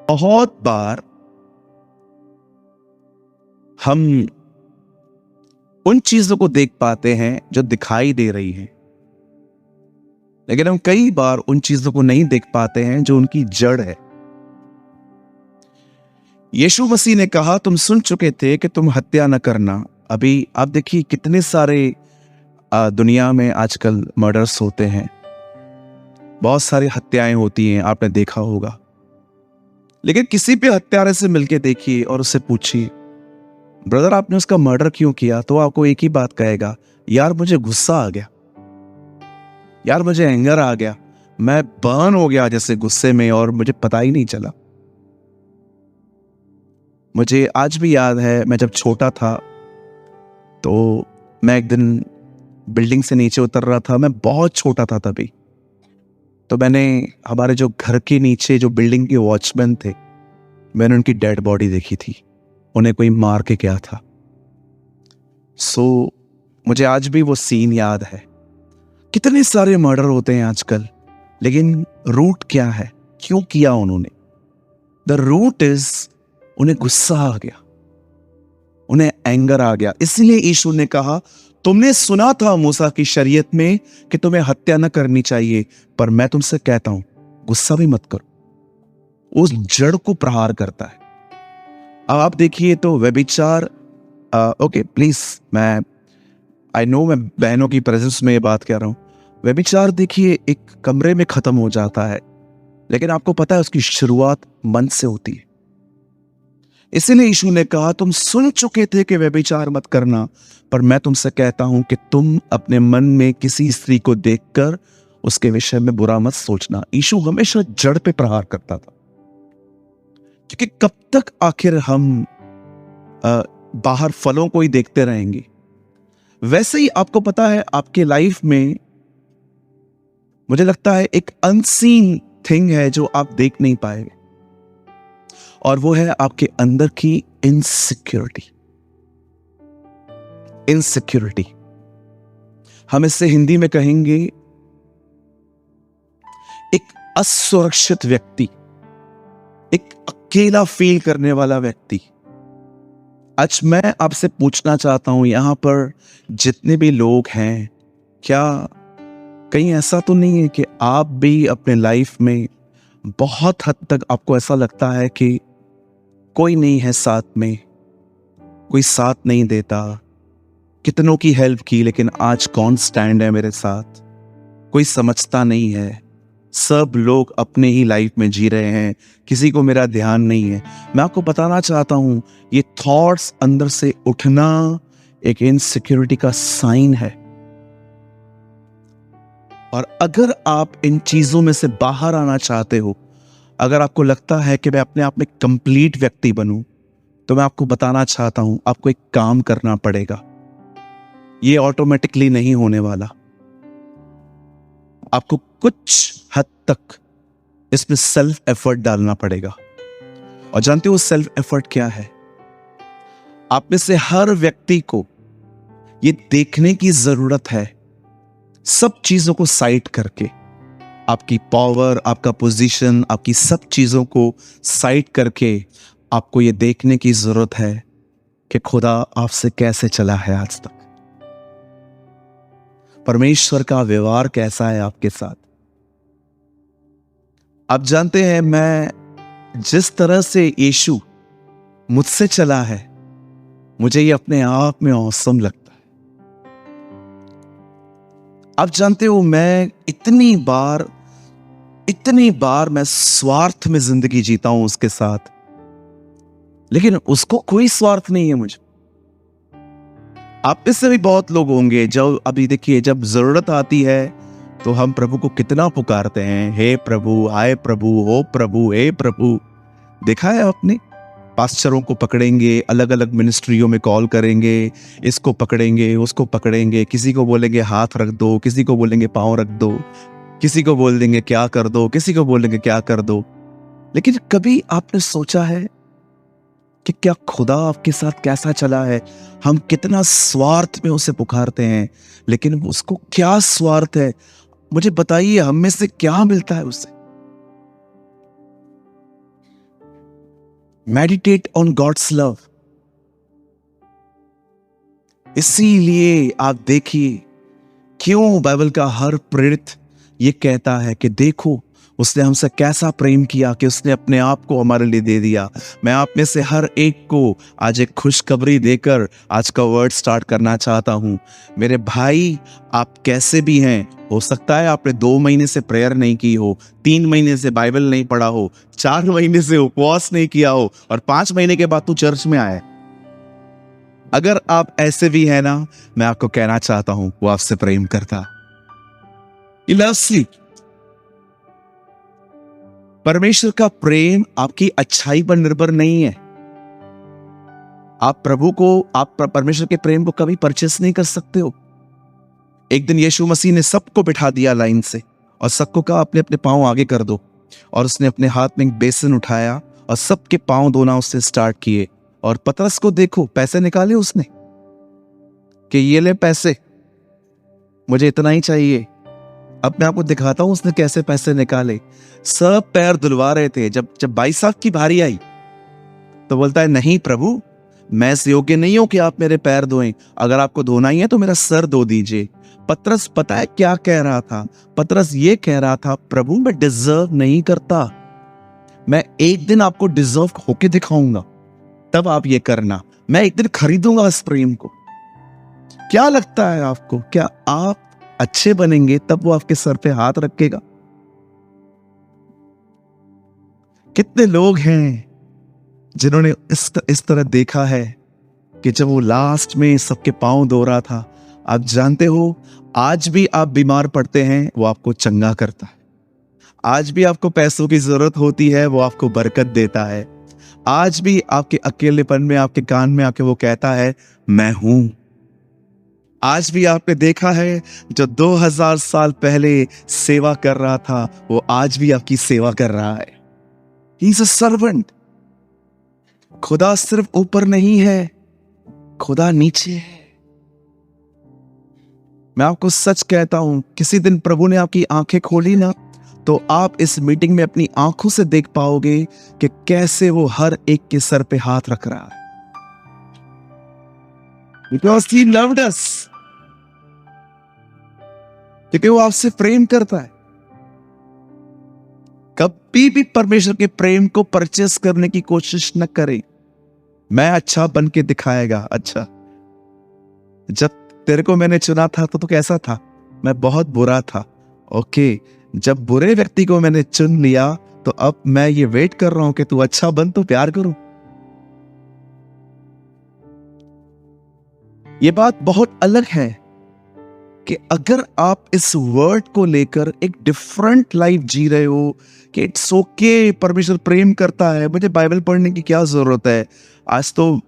बहुत बार हम उन चीजों को देख पाते हैं जो दिखाई दे रही हैं, लेकिन हम कई बार उन चीजों को नहीं देख पाते हैं जो उनकी जड़ है। यीशु मसीह ने कहा, तुम सुन चुके थे कि तुम हत्या न करना। अभी आप देखिए कितने सारे दुनिया में आजकल मर्डर्स होते हैं, बहुत सारी हत्याएं होती हैं, आपने देखा होगा। लेकिन किसी भी हत्यारे से मिलके देखिए और उससे पूछिए, ब्रदर आपने उसका मर्डर क्यों किया, तो आपको एक ही बात कहेगा, यार मुझे गुस्सा आ गया, यार मुझे एंगर आ गया, मैं बर्न हो गया जैसे गुस्से में और मुझे पता ही नहीं चला। मुझे आज भी याद है, मैं जब छोटा था तो मैं एक दिन बिल्डिंग से नीचे उतर रहा था। मैं बहुत छोटा था तभी। तो मैंने हमारे जो घर के नीचे जो बिल्डिंग के वॉचमैन थे, मैंने उनकी डेड बॉडी देखी थी, उन्हें कोई मार के गया था। मुझे आज भी वो सीन याद है। कितने सारे मर्डर होते हैं आजकल, लेकिन रूट क्या है, क्यों किया उन्होंने? द रूट इज, उन्हें गुस्सा आ गया, उन्हें एंगर आ गया। इसलिए यीशु ने कहा, तुमने सुना था मूसा की शरीयत में कि तुम्हें हत्या न करनी चाहिए, पर मैं तुमसे कहता हूं गुस्सा भी मत करो। उस जड़ को प्रहार करता है। अब आप देखिए तो व्यभिचार, ओके प्लीज, मैं बहनों की प्रेजेंस में ये बात कह रहा हूं। व्यभिचार देखिए एक कमरे में खत्म हो जाता है, लेकिन आपको पता है उसकी शुरुआत मन से होती है। इसीलिए यीशु ने कहा, तुम सुन चुके थे कि व्यभिचार मत करना, पर मैं तुमसे कहता हूं कि तुम अपने मन में किसी स्त्री को देखकर उसके विषय में बुरा मत सोचना। यीशु हमेशा जड़ पे प्रहार करता था, क्योंकि कब तक आखिर हम बाहर फलों को ही देखते रहेंगे? वैसे ही आपको पता है, आपके लाइफ में मुझे लगता है एक अनसीन थिंग है जो आप देख नहीं पाएंगे, और वो है आपके अंदर की इनसिक्योरिटी। हम इससे हिंदी में कहेंगे एक असुरक्षित व्यक्ति, एक अकेला फील करने वाला व्यक्ति। आज मैं आपसे पूछना चाहता हूं, यहां पर जितने भी लोग हैं, क्या कहीं ऐसा तो नहीं है कि आप भी अपने लाइफ में बहुत हद तक आपको ऐसा लगता है कि कोई नहीं है साथ में, कोई साथ नहीं देता, कितनों की हेल्प की लेकिन आज कौन स्टैंड है मेरे साथ, कोई समझता नहीं है, सब लोग अपने ही लाइफ में जी रहे हैं, किसी को मेरा ध्यान नहीं है। मैं आपको बताना चाहता हूं, ये थॉट्स अंदर से उठना एक इनसिक्योरिटी का साइन है। और अगर आप इन चीजों में से बाहर आना चाहते हो, अगर आपको लगता है कि मैं अपने आप में कंप्लीट व्यक्ति बनूं, तो मैं आपको बताना चाहता हूं, आपको एक काम करना पड़ेगा। ये ऑटोमेटिकली नहीं होने वाला। आपको कुछ हद तक इसमें सेल्फ एफर्ट डालना पड़ेगा। और जानते हो सेल्फ एफर्ट क्या है? आप में से हर व्यक्ति को ये देखने की जरूरत है, सब चीजों को साइड करके, आपकी पावर, आपका पोजीशन, आपकी सब चीजों को साइड करके आपको ये देखने की जरूरत है कि खुदा आपसे कैसे चला है आज तक, परमेश्वर का व्यवहार कैसा है आपके साथ। आप जानते हैं, मैं जिस तरह से यीशु मुझसे चला है, मुझे ये अपने आप में औसम लगता है। आप जानते हो, मैं इतनी बार मैं स्वार्थ में जिंदगी जीता हूं उसके साथ, लेकिन उसको कोई स्वार्थ नहीं है मुझे। आप इससे भी बहुत लोग होंगे जो अभी देखिए, जब जरूरत आती है तो हम प्रभु को कितना पुकारते हैं, हे प्रभु, आए प्रभु, हो प्रभु, हे प्रभु। देखा है आपने, पास्टरों को पकड़ेंगे, अलग अलग मिनिस्ट्रियों में कॉल करेंगे, इसको पकड़ेंगे, उसको पकड़ेंगे, किसी को बोलेंगे हाथ रख दो, किसी को बोलेंगे पांव रख दो, किसी को बोल देंगे क्या कर दो, किसी को बोलेंगे क्या कर दो। लेकिन कभी आपने सोचा है कि क्या खुदा आपके साथ कैसा चला है? हम कितना स्वार्थ में उसे पुकारते हैं, लेकिन उसको क्या स्वार्थ है? मुझे बताइए, हम में से क्या मिलता है उससे? Meditate on God's love. इसीलिए आप देखिए क्यों बाइबल का हर प्रेरित ये कहता है कि देखो उसने हमसे कैसा प्रेम किया कि उसने अपने आप को हमारे लिए दे दिया। मैं आप में से हर एक को आज एक खुशखबरी देकर आज का वर्ड स्टार्ट करना चाहता हूं। मेरे भाई, आप कैसे भी हैं, हो सकता है आपने 2 महीने से प्रेयर नहीं की हो, 3 महीने से बाइबल नहीं पढ़ा हो, 4 महीने से उपवास नहीं किया हो और 5 महीने के बाद तू चर्च में आया। अगर आप ऐसे भी हैं ना, मैं आपको कहना चाहता हूं वो आपसे प्रेम करता। He loves you। परमेश्वर का प्रेम आपकी अच्छाई पर निर्भर नहीं है। आप परमेश्वर के प्रेम को कभी परचेस नहीं कर सकते हो। एक दिन यीशु मसीह ने सबको बिठा दिया लाइन से और सबको कहा अपने अपने पांव आगे कर दो, और उसने अपने हाथ में एक बेसिन उठाया और सबके पांव धोना उससे स्टार्ट किए। और पतरस को देखो, पैसे निकाले उसने कि ये ले पैसे, मुझे इतना ही चाहिए। अब मैं आपको दिखाता हूं उसने कैसे पैसे निकाले। सब पैर धुलवा रहे थे। जब 22 साल की बारी आई तो बोलता है, नहीं प्रभु, मैं इस योग्य नहीं हूं कि आप मेरे पैर धोएं, अगर आपको धोना ही है तो मेरा सर धो दीजिए। पतरस पता है क्या कह रहा था? पतरस ये कह रहा था, प्रभु मैं डिजर्व नहीं करता, मैं एक दिन आपको डिजर्व होके दिखाऊंगा, तब आप ये करना, मैं एक दिन खरीदूंगा इस प्रेम को। क्या लगता है आपको, क्या आप अच्छे बनेंगे तब वो आपके सर पे हाथ रखेगा? कितने लोग हैं जिन्होंने इस तरह देखा है कि जब वो लास्ट में सबके पांव धो रहा था, आप जानते हो आज भी आप बीमार पड़ते हैं वो आपको चंगा करता है। आज भी आपको पैसों की जरूरत होती है वो आपको बरकत देता है। आज भी आपके अकेलेपन में आपके कान में आके वो कहता है मैं हूं। आज भी आपने देखा है जो 2000 साल पहले सेवा कर रहा था वो आज भी आपकी सेवा कर रहा है। He is a servant. खुदा सिर्फ ऊपर नहीं है, खुदा नीचे है। मैं आपको सच कहता हूं, किसी दिन प्रभु ने आपकी आंखें खोली ना, तो आप इस मीटिंग में अपनी आंखों से देख पाओगे कि कैसे वो हर एक के सर पे हाथ रख रहा है। Because he loved us। क्योंकि वो आपसे प्रेम करता है। कभी भी परमेश्वर के प्रेम को परचेस करने की कोशिश न करें। मैं अच्छा बन के दिखाएगा। अच्छा, जब तेरे को मैंने चुना था तो कैसा था? मैं बहुत बुरा था। ओके, जब बुरे व्यक्ति को मैंने चुन लिया तो अब मैं ये वेट कर रहा हूं कि तू अच्छा बन तो प्यार करूं। ये बात बहुत अलग है कि अगर आप इस वर्ड को लेकर एक डिफरेंट लाइफ जी रहे हो कि इट्स ओके, परमेश्वर प्रेम करता है, मुझे बाइबल पढ़ने की क्या जरूरत है। आज तो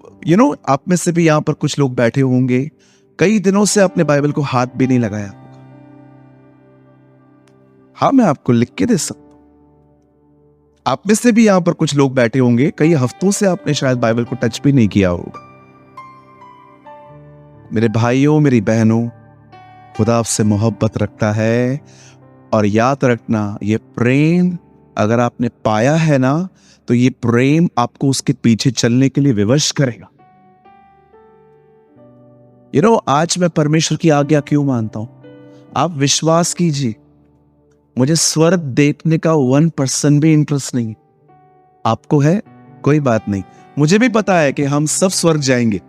आप में से भी यहां पर कुछ लोग बैठे होंगे, कई दिनों से आपने बाइबल को हाथ भी नहीं लगाया। हाँ, मैं आपको लिख के दे सकता हूं। आप में से भी यहां पर कुछ लोग बैठे होंगे, कई हफ्तों से आपने शायद बाइबल को टच भी नहीं किया होगा। मेरे भाइयों, मेरी बहनों, खुदा आपसे मोहब्बत रखता है। और याद रखना, ये प्रेम अगर आपने पाया है ना, तो ये प्रेम आपको उसके पीछे चलने के लिए विवश करेगा। आज मैं परमेश्वर की आज्ञा क्यों मानता हूं? आप विश्वास कीजिए, मुझे स्वर्ग देखने का 1% भी इंटरेस्ट नहीं। आपको है, कोई बात नहीं। मुझे भी पता है कि हम सब स्वर्ग जाएंगे,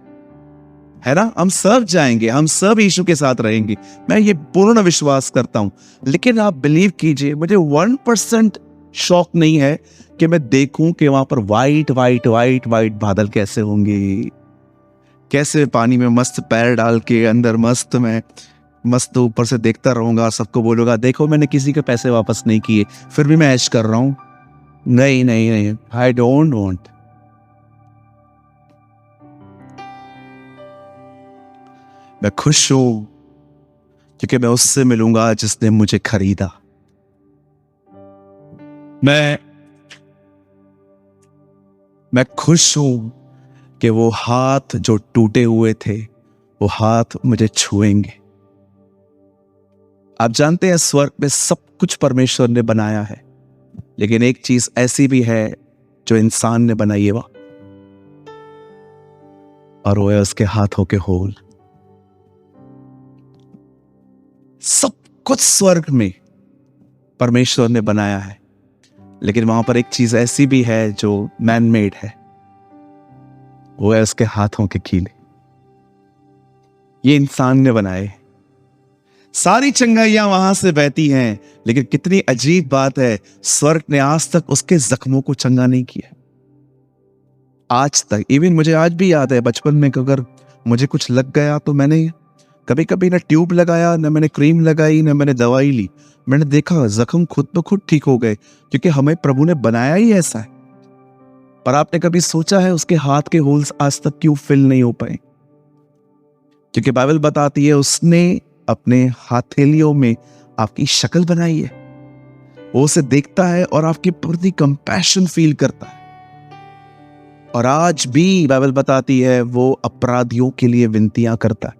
है ना? हम सब जाएंगे, हम सब यीशु के साथ रहेंगे। मैं ये पूर्ण विश्वास करता हूं। लेकिन आप बिलीव कीजिए, मुझे 1% शौक नहीं है कि मैं देखूं कि वहां पर वाइट वाइट वाइट वाइट बादल कैसे होंगे, कैसे पानी में मस्त पैर डाल के अंदर मस्त ऊपर से देखता रहूंगा, सबको बोलूंगा देखो मैंने किसी के पैसे वापस नहीं किए, फिर भी मैं ऐश कर रहा हूं। नहीं नहीं नहीं, आई डोंट वांट। मैं खुश हूं क्योंकि मैं उससे मिलूंगा जिसने मुझे खरीदा। मैं खुश हूं कि वो हाथ जो टूटे हुए थे वो हाथ मुझे छुएंगे। आप जानते हैं स्वर्ग में सब कुछ परमेश्वर ने बनाया है, लेकिन एक चीज ऐसी भी है जो इंसान ने बनाई है, और वो है उसके हाथों के होल। सब कुछ स्वर्ग में परमेश्वर ने बनाया है, लेकिन वहां पर एक चीज ऐसी भी है जो मैन मेड है, वो है उसके हाथों के कीले। ये इंसान ने बनाए। सारी चंगाइयां वहां से बहती हैं, लेकिन कितनी अजीब बात है, स्वर्ग ने आज तक उसके जख्मों को चंगा नहीं किया। आज तक, इवन मुझे आज भी याद है बचपन में कि अगर मुझे कुछ लग गया तो मैंने कभी कभी ना ट्यूब लगाया, ना मैंने क्रीम लगाई, ना मैंने दवाई ली। मैंने देखा जख्म खुद ब खुद ठीक हो गए, क्योंकि हमें प्रभु ने बनाया ही ऐसा है। पर आपने कभी सोचा है उसके हाथ के होल्स आज तक क्यों फिल नहीं हो पाए? क्योंकि बाइबल बताती है उसने अपने हथेलियों में आपकी शक्ल बनाई है। वो उसे देखता है और आपके प्रति कंपैशन फील करता है। और आज भी बाइबल बताती है वो अपराधियों के लिए विनतियां करता है।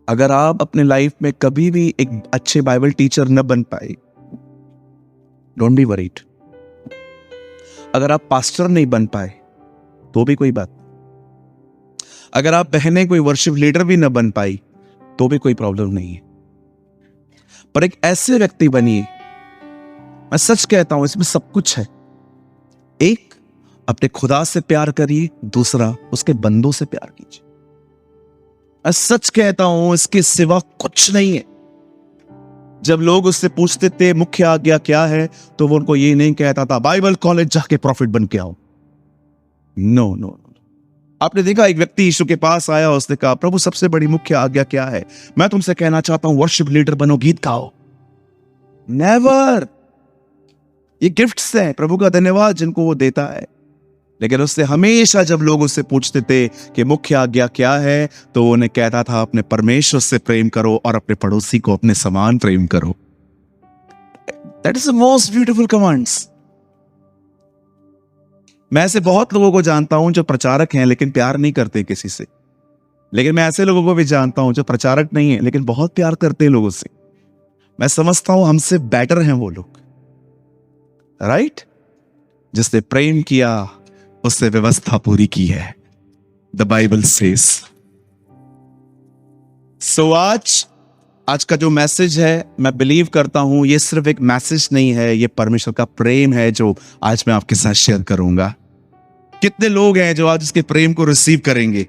अगर आप अपने लाइफ में कभी भी एक अच्छे बाइबल टीचर न बन पाए, डोंट बी वरीड। अगर आप पास्टर नहीं बन पाए तो भी कोई बात। अगर आप बहनें कोई वर्शिप लीडर भी न बन पाई तो भी कोई प्रॉब्लम नहीं है। पर एक ऐसे व्यक्ति बनिए, मैं सच कहता हूं इसमें सब कुछ है। एक, अपने खुदा से प्यार करिए। दूसरा, उसके बंदों से प्यार कीजिए। मैं सच कहता हूं इसके सिवा कुछ नहीं है। जब लोग उससे पूछते थे मुख्य आज्ञा क्या है, तो वो उनको ये नहीं कहता था बाइबल कॉलेज जाके प्रॉफिट बन के आओ। No no. आपने देखा एक व्यक्ति यीशु के पास आया, उसने कहा प्रभु सबसे बड़ी मुख्य आज्ञा क्या है? मैं तुमसे कहना चाहता हूं वर्शिप लीडर बनो, गीत गाओ। नेवर। ये गिफ्ट्स हैं, प्रभु का धन्यवाद जिनको वो देता है। लेकिन उससे हमेशा जब लोग उससे पूछते थे कि मुख्य आज्ञा क्या है, तो वो उन्हें कहता था अपने परमेश्वर से प्रेम करो और अपने पड़ोसी को अपने समान प्रेम करो। That is the most beautiful commands. मैं ऐसे बहुत लोगों को जानता हूं जो प्रचारक हैं लेकिन प्यार नहीं करते किसी से। लेकिन मैं ऐसे लोगों को भी जानता हूं जो प्रचारक नहीं है लेकिन बहुत प्यार करते हैं लोगों से। मैं समझता हूं हमसे बेटर हैं वो लोग, राइट? जिसने प्रेम किया उससे व्यवस्था पूरी की है, द बाइबल सेज। सो आज का जो मैसेज है, मैं बिलीव करता हूं ये सिर्फ एक मैसेज नहीं है, ये परमेश्वर का प्रेम है जो आज मैं आपके साथ शेयर करूंगा। कितने लोग हैं जो आज इसके प्रेम को रिसीव करेंगे?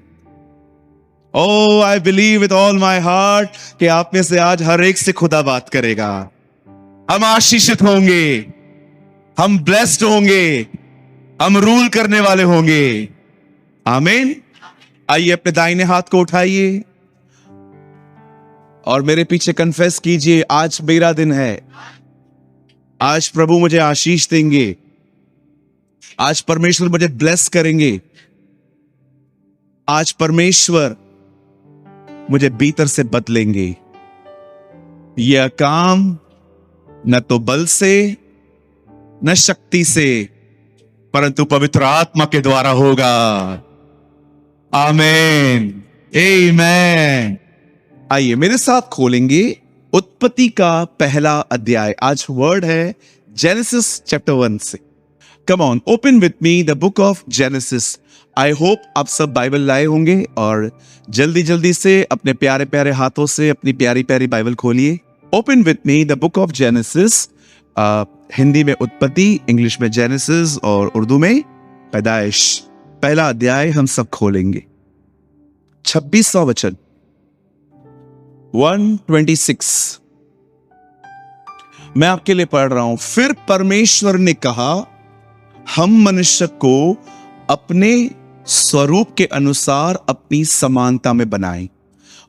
Oh, I believe with all my heart कि आप में से आज हर एक से खुदा बात करेगा। हम आशीषित होंगे, हम ब्लेस्ड होंगे, हम रूल करने वाले होंगे। आमीन। आइए अपने दाहिने हाथ को उठाइए और मेरे पीछे कन्फेस कीजिए, आज मेरा दिन है। आज प्रभु मुझे आशीष देंगे, आज परमेश्वर मुझे ब्लेस करेंगे, आज परमेश्वर मुझे भीतर से बदलेंगे। यह काम न तो बल से न शक्ति से परंतु पवित्र आत्मा के द्वारा होगा। आमीन, आमीन। आइए मेरे साथ खोलेंगे उत्पत्ति का पहला अध्याय। आज वर्ड है जेनेसिस चैप्टर 1 से। Come on, open with me the book of genesis. I hope आप सब बाइबल लाए होंगे और जल्दी जल्दी से अपने प्यारे प्यारे हाथों से अपनी प्यारी प्यारी बाइबल खोलिए। Open with me the book of genesis. Hindi में उत्पत्ति, इंग्लिश में जेनेसिस और उर्दू में पैदाइश। पहला अध्याय हम सब खोलेंगे। 26वां वचन, 126। मैं आपके लिए पढ़ रहा हूं। फिर परमेश्वर ने कहा, हम मनुष्य को अपने स्वरूप के अनुसार अपनी समानता में बनाएं,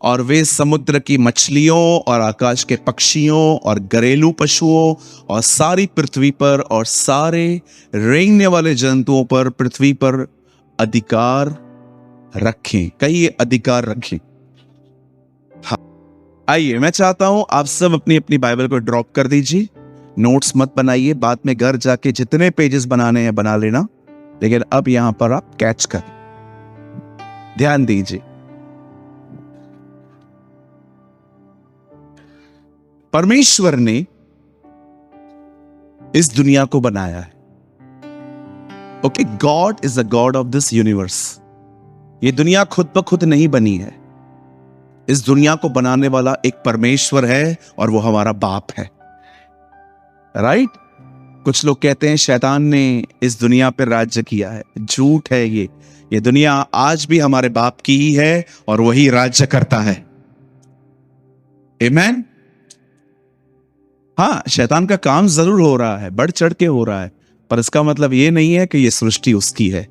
और वे समुद्र की मछलियों और आकाश के पक्षियों और घरेलू पशुओं और सारी पृथ्वी पर और सारे रेंगने वाले जंतुओं पर पृथ्वी पर अधिकार रखें। कहिए अधिकार रखें। हाँ, आइए मैं चाहता हूं आप सब अपनी अपनी बाइबल को ड्रॉप कर दीजिए। नोट्स मत बनाइए, बाद में घर जाके जितने पेजेस बनाने हैं बना लेना, लेकिन अब यहां पर आप कैच करें, ध्यान दीजिए। परमेश्वर ने इस दुनिया को बनाया है। Okay, God is the God of this universe. ये दुनिया खुद ब खुद नहीं बनी है। इस दुनिया को बनाने वाला एक परमेश्वर है और वो हमारा बाप है। राइट? कुछ लोग कहते हैं शैतान ने इस दुनिया पर राज्य किया है। झूठ है ये दुनिया आज भी हमारे बाप की ही है और वही राज्य करता है। आमीन। हाँ, शैतान का काम जरूर हो रहा है, बढ़ चढ़ के हो रहा है, पर इसका मतलब ये नहीं है कि ये सृष्टि उसकी है।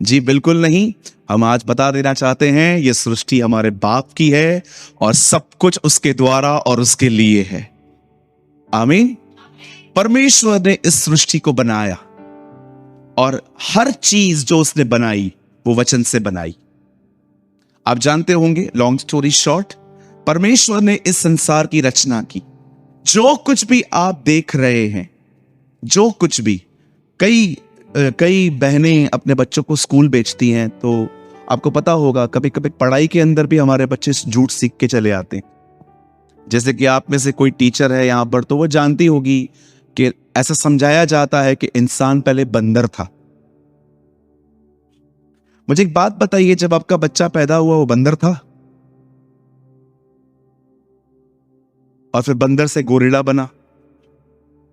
जी बिल्कुल नहीं। हम आज बता देना चाहते हैं ये सृष्टि हमारे बाप की है और सब कुछ उसके द्वारा और उसके लिए है। आमीन। परमेश्वर ने इस सृष्टि को बनाया और हर चीज जो उसने बनाई वो वचन से बनाई। आप जानते होंगे, लॉन्ग स्टोरी शॉर्ट, परमेश्वर ने इस संसार की रचना की। जो कुछ भी आप देख रहे हैं, जो कुछ भी, कई बहनें अपने बच्चों को स्कूल भेजती हैं, तो आपको पता होगा कभी कभी पढ़ाई के अंदर भी हमारे बच्चे झूठ सीख के चले आते हैं। जैसे कि आप में से कोई टीचर है यहां पर, तो वो जानती होगी कि ऐसा समझाया जाता है कि इंसान पहले बंदर था। मुझे एक बात बताइए, जब आपका बच्चा पैदा हुआ वो बंदर था और फिर बंदर से गोरिल्ला बना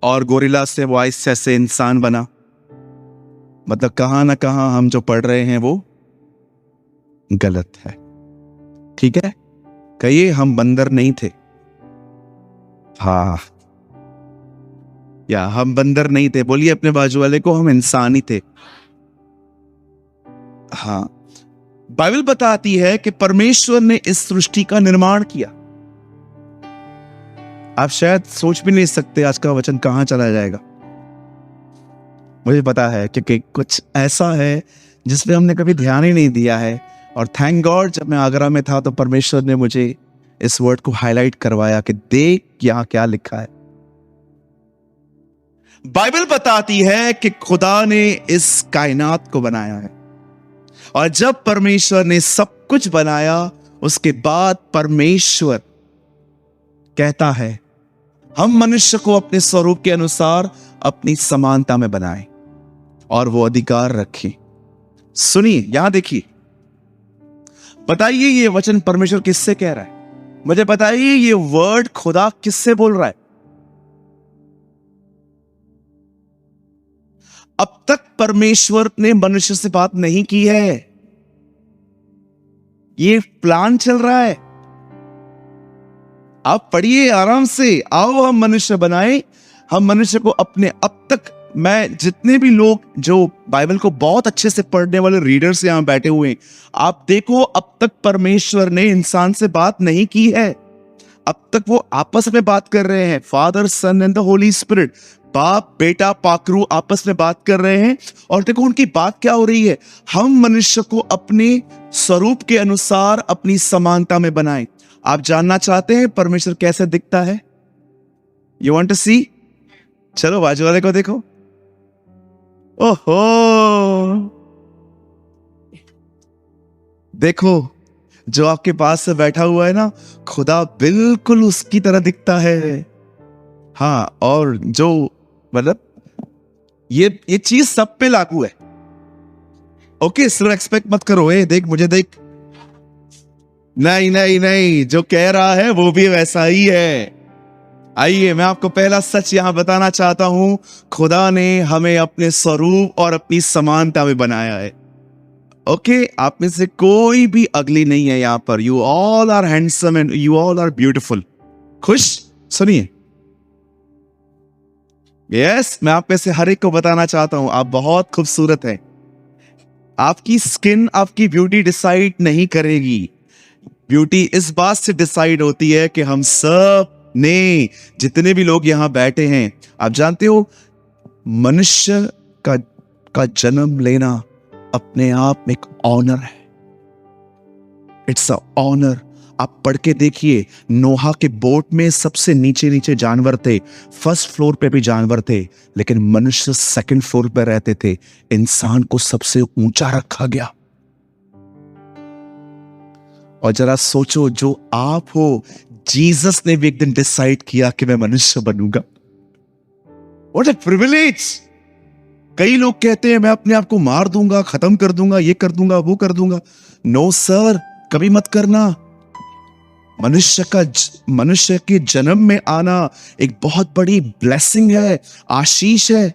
और गोरिल्ला से वो आहिस्ते से इंसान बना। मतलब कहां ना कहां हम जो पढ़ रहे हैं वो गलत है। ठीक है, कहिए हम बंदर नहीं थे। हाँ, या हम बंदर नहीं थे। बोलिए अपने बाजू वाले को, हम इंसान ही थे। हाँ, बाइबल बताती है कि परमेश्वर ने इस सृष्टि का निर्माण किया। आप शायद सोच भी नहीं सकते आज का वचन कहां चला जाएगा। मुझे पता है क्योंकि कुछ ऐसा है जिसमें हमने कभी ध्यान ही नहीं दिया है। और थैंक गॉड, जब मैं आगरा में था तो परमेश्वर ने मुझे इस वर्ड को हाईलाइट करवाया कि देख यहां क्या लिखा है। बाइबल बताती है कि खुदा ने इस कायनात को बनाया है और जब परमेश्वर ने सब कुछ बनाया उसके बाद परमेश्वर कहता है हम मनुष्य को अपने स्वरूप के अनुसार अपनी समानता में बनाएं और वो अधिकार रखें। सुनिए, यहां देखिए, बताइए ये वचन परमेश्वर किससे कह रहा है? मुझे बताइए ये वर्ड खुदा किससे बोल रहा है? अब तक परमेश्वर ने मनुष्य से बात नहीं की है। ये प्लान चल रहा है। आप पढ़िए आराम से। आओ हम मनुष्य बनाए, हम मनुष्य को अपने, अब तक मैं जितने भी लोग जो बाइबल को बहुत अच्छे से पढ़ने वाले रीडर्स यहां बैठे हुए हैं, आप देखो अब तक परमेश्वर ने इंसान से बात नहीं की है। अब तक वो आपस में बात कर रहे हैं, father, son and the holy spirit, बाप बेटा पाकरू आपस में बात कर रहे हैं। और देखो उनकी बात क्या हो रही है, हम मनुष्य को अपने स्वरूप के अनुसार अपनी समानता में बनाएं। आप जानना चाहते हैं परमेश्वर कैसे दिखता है? यू वांट टू सी? चलो बाजू वाले को देखो। ओहो, देखो जो आपके पास से बैठा हुआ है ना, खुदा बिल्कुल उसकी तरह दिखता है। हाँ, और जो मतलब ये चीज सब पे लागू है। ओके, सिर्फ एक्सपेक्ट मत करो, देख मुझे देख। नहीं नहीं नहीं, जो कह रहा है वो भी वैसा ही है। आइए, मैं आपको पहला सच यहां बताना चाहता हूं, खुदा ने हमें अपने स्वरूप और अपनी समानता में बनाया है। ओके, आप में से कोई भी अगली नहीं है यहां पर। You all are handsome and you all are beautiful. खुश? सुनिए, यस, मैं आप में से हर एक को बताना चाहता हूं आप बहुत खूबसूरत हैं। आपकी स्किन आपकी ब्यूटी डिसाइड नहीं करेगी। ब्यूटी इस बात से डिसाइड होती है कि हम सब ने, जितने भी लोग यहां बैठे हैं, आप जानते हो मनुष्य का जन्म लेना अपने आप में एक ऑनर है। It's a honour. आप पढ़ के देखिए, नोहा के बोट में सबसे नीचे नीचे जानवर थे, फर्स्ट फ्लोर पे भी जानवर थे, लेकिन मनुष्य सेकंड फ्लोर पे रहते थे। इंसान को सबसे ऊंचा रखा गया। और जरा सोचो, जो आप हो, जीसस ने भी एक दिन डिसाइड किया कि मैं मनुष्य बनूंगा। What a privilege! कई लोग कहते हैं मैं अपने आप को मार दूंगा, खत्म कर दूंगा, ये कर दूंगा, वो कर दूंगा। नो सर, कभी मत करना। मनुष्य के जन्म में आना एक बहुत बड़ी ब्लेसिंग है, आशीष है।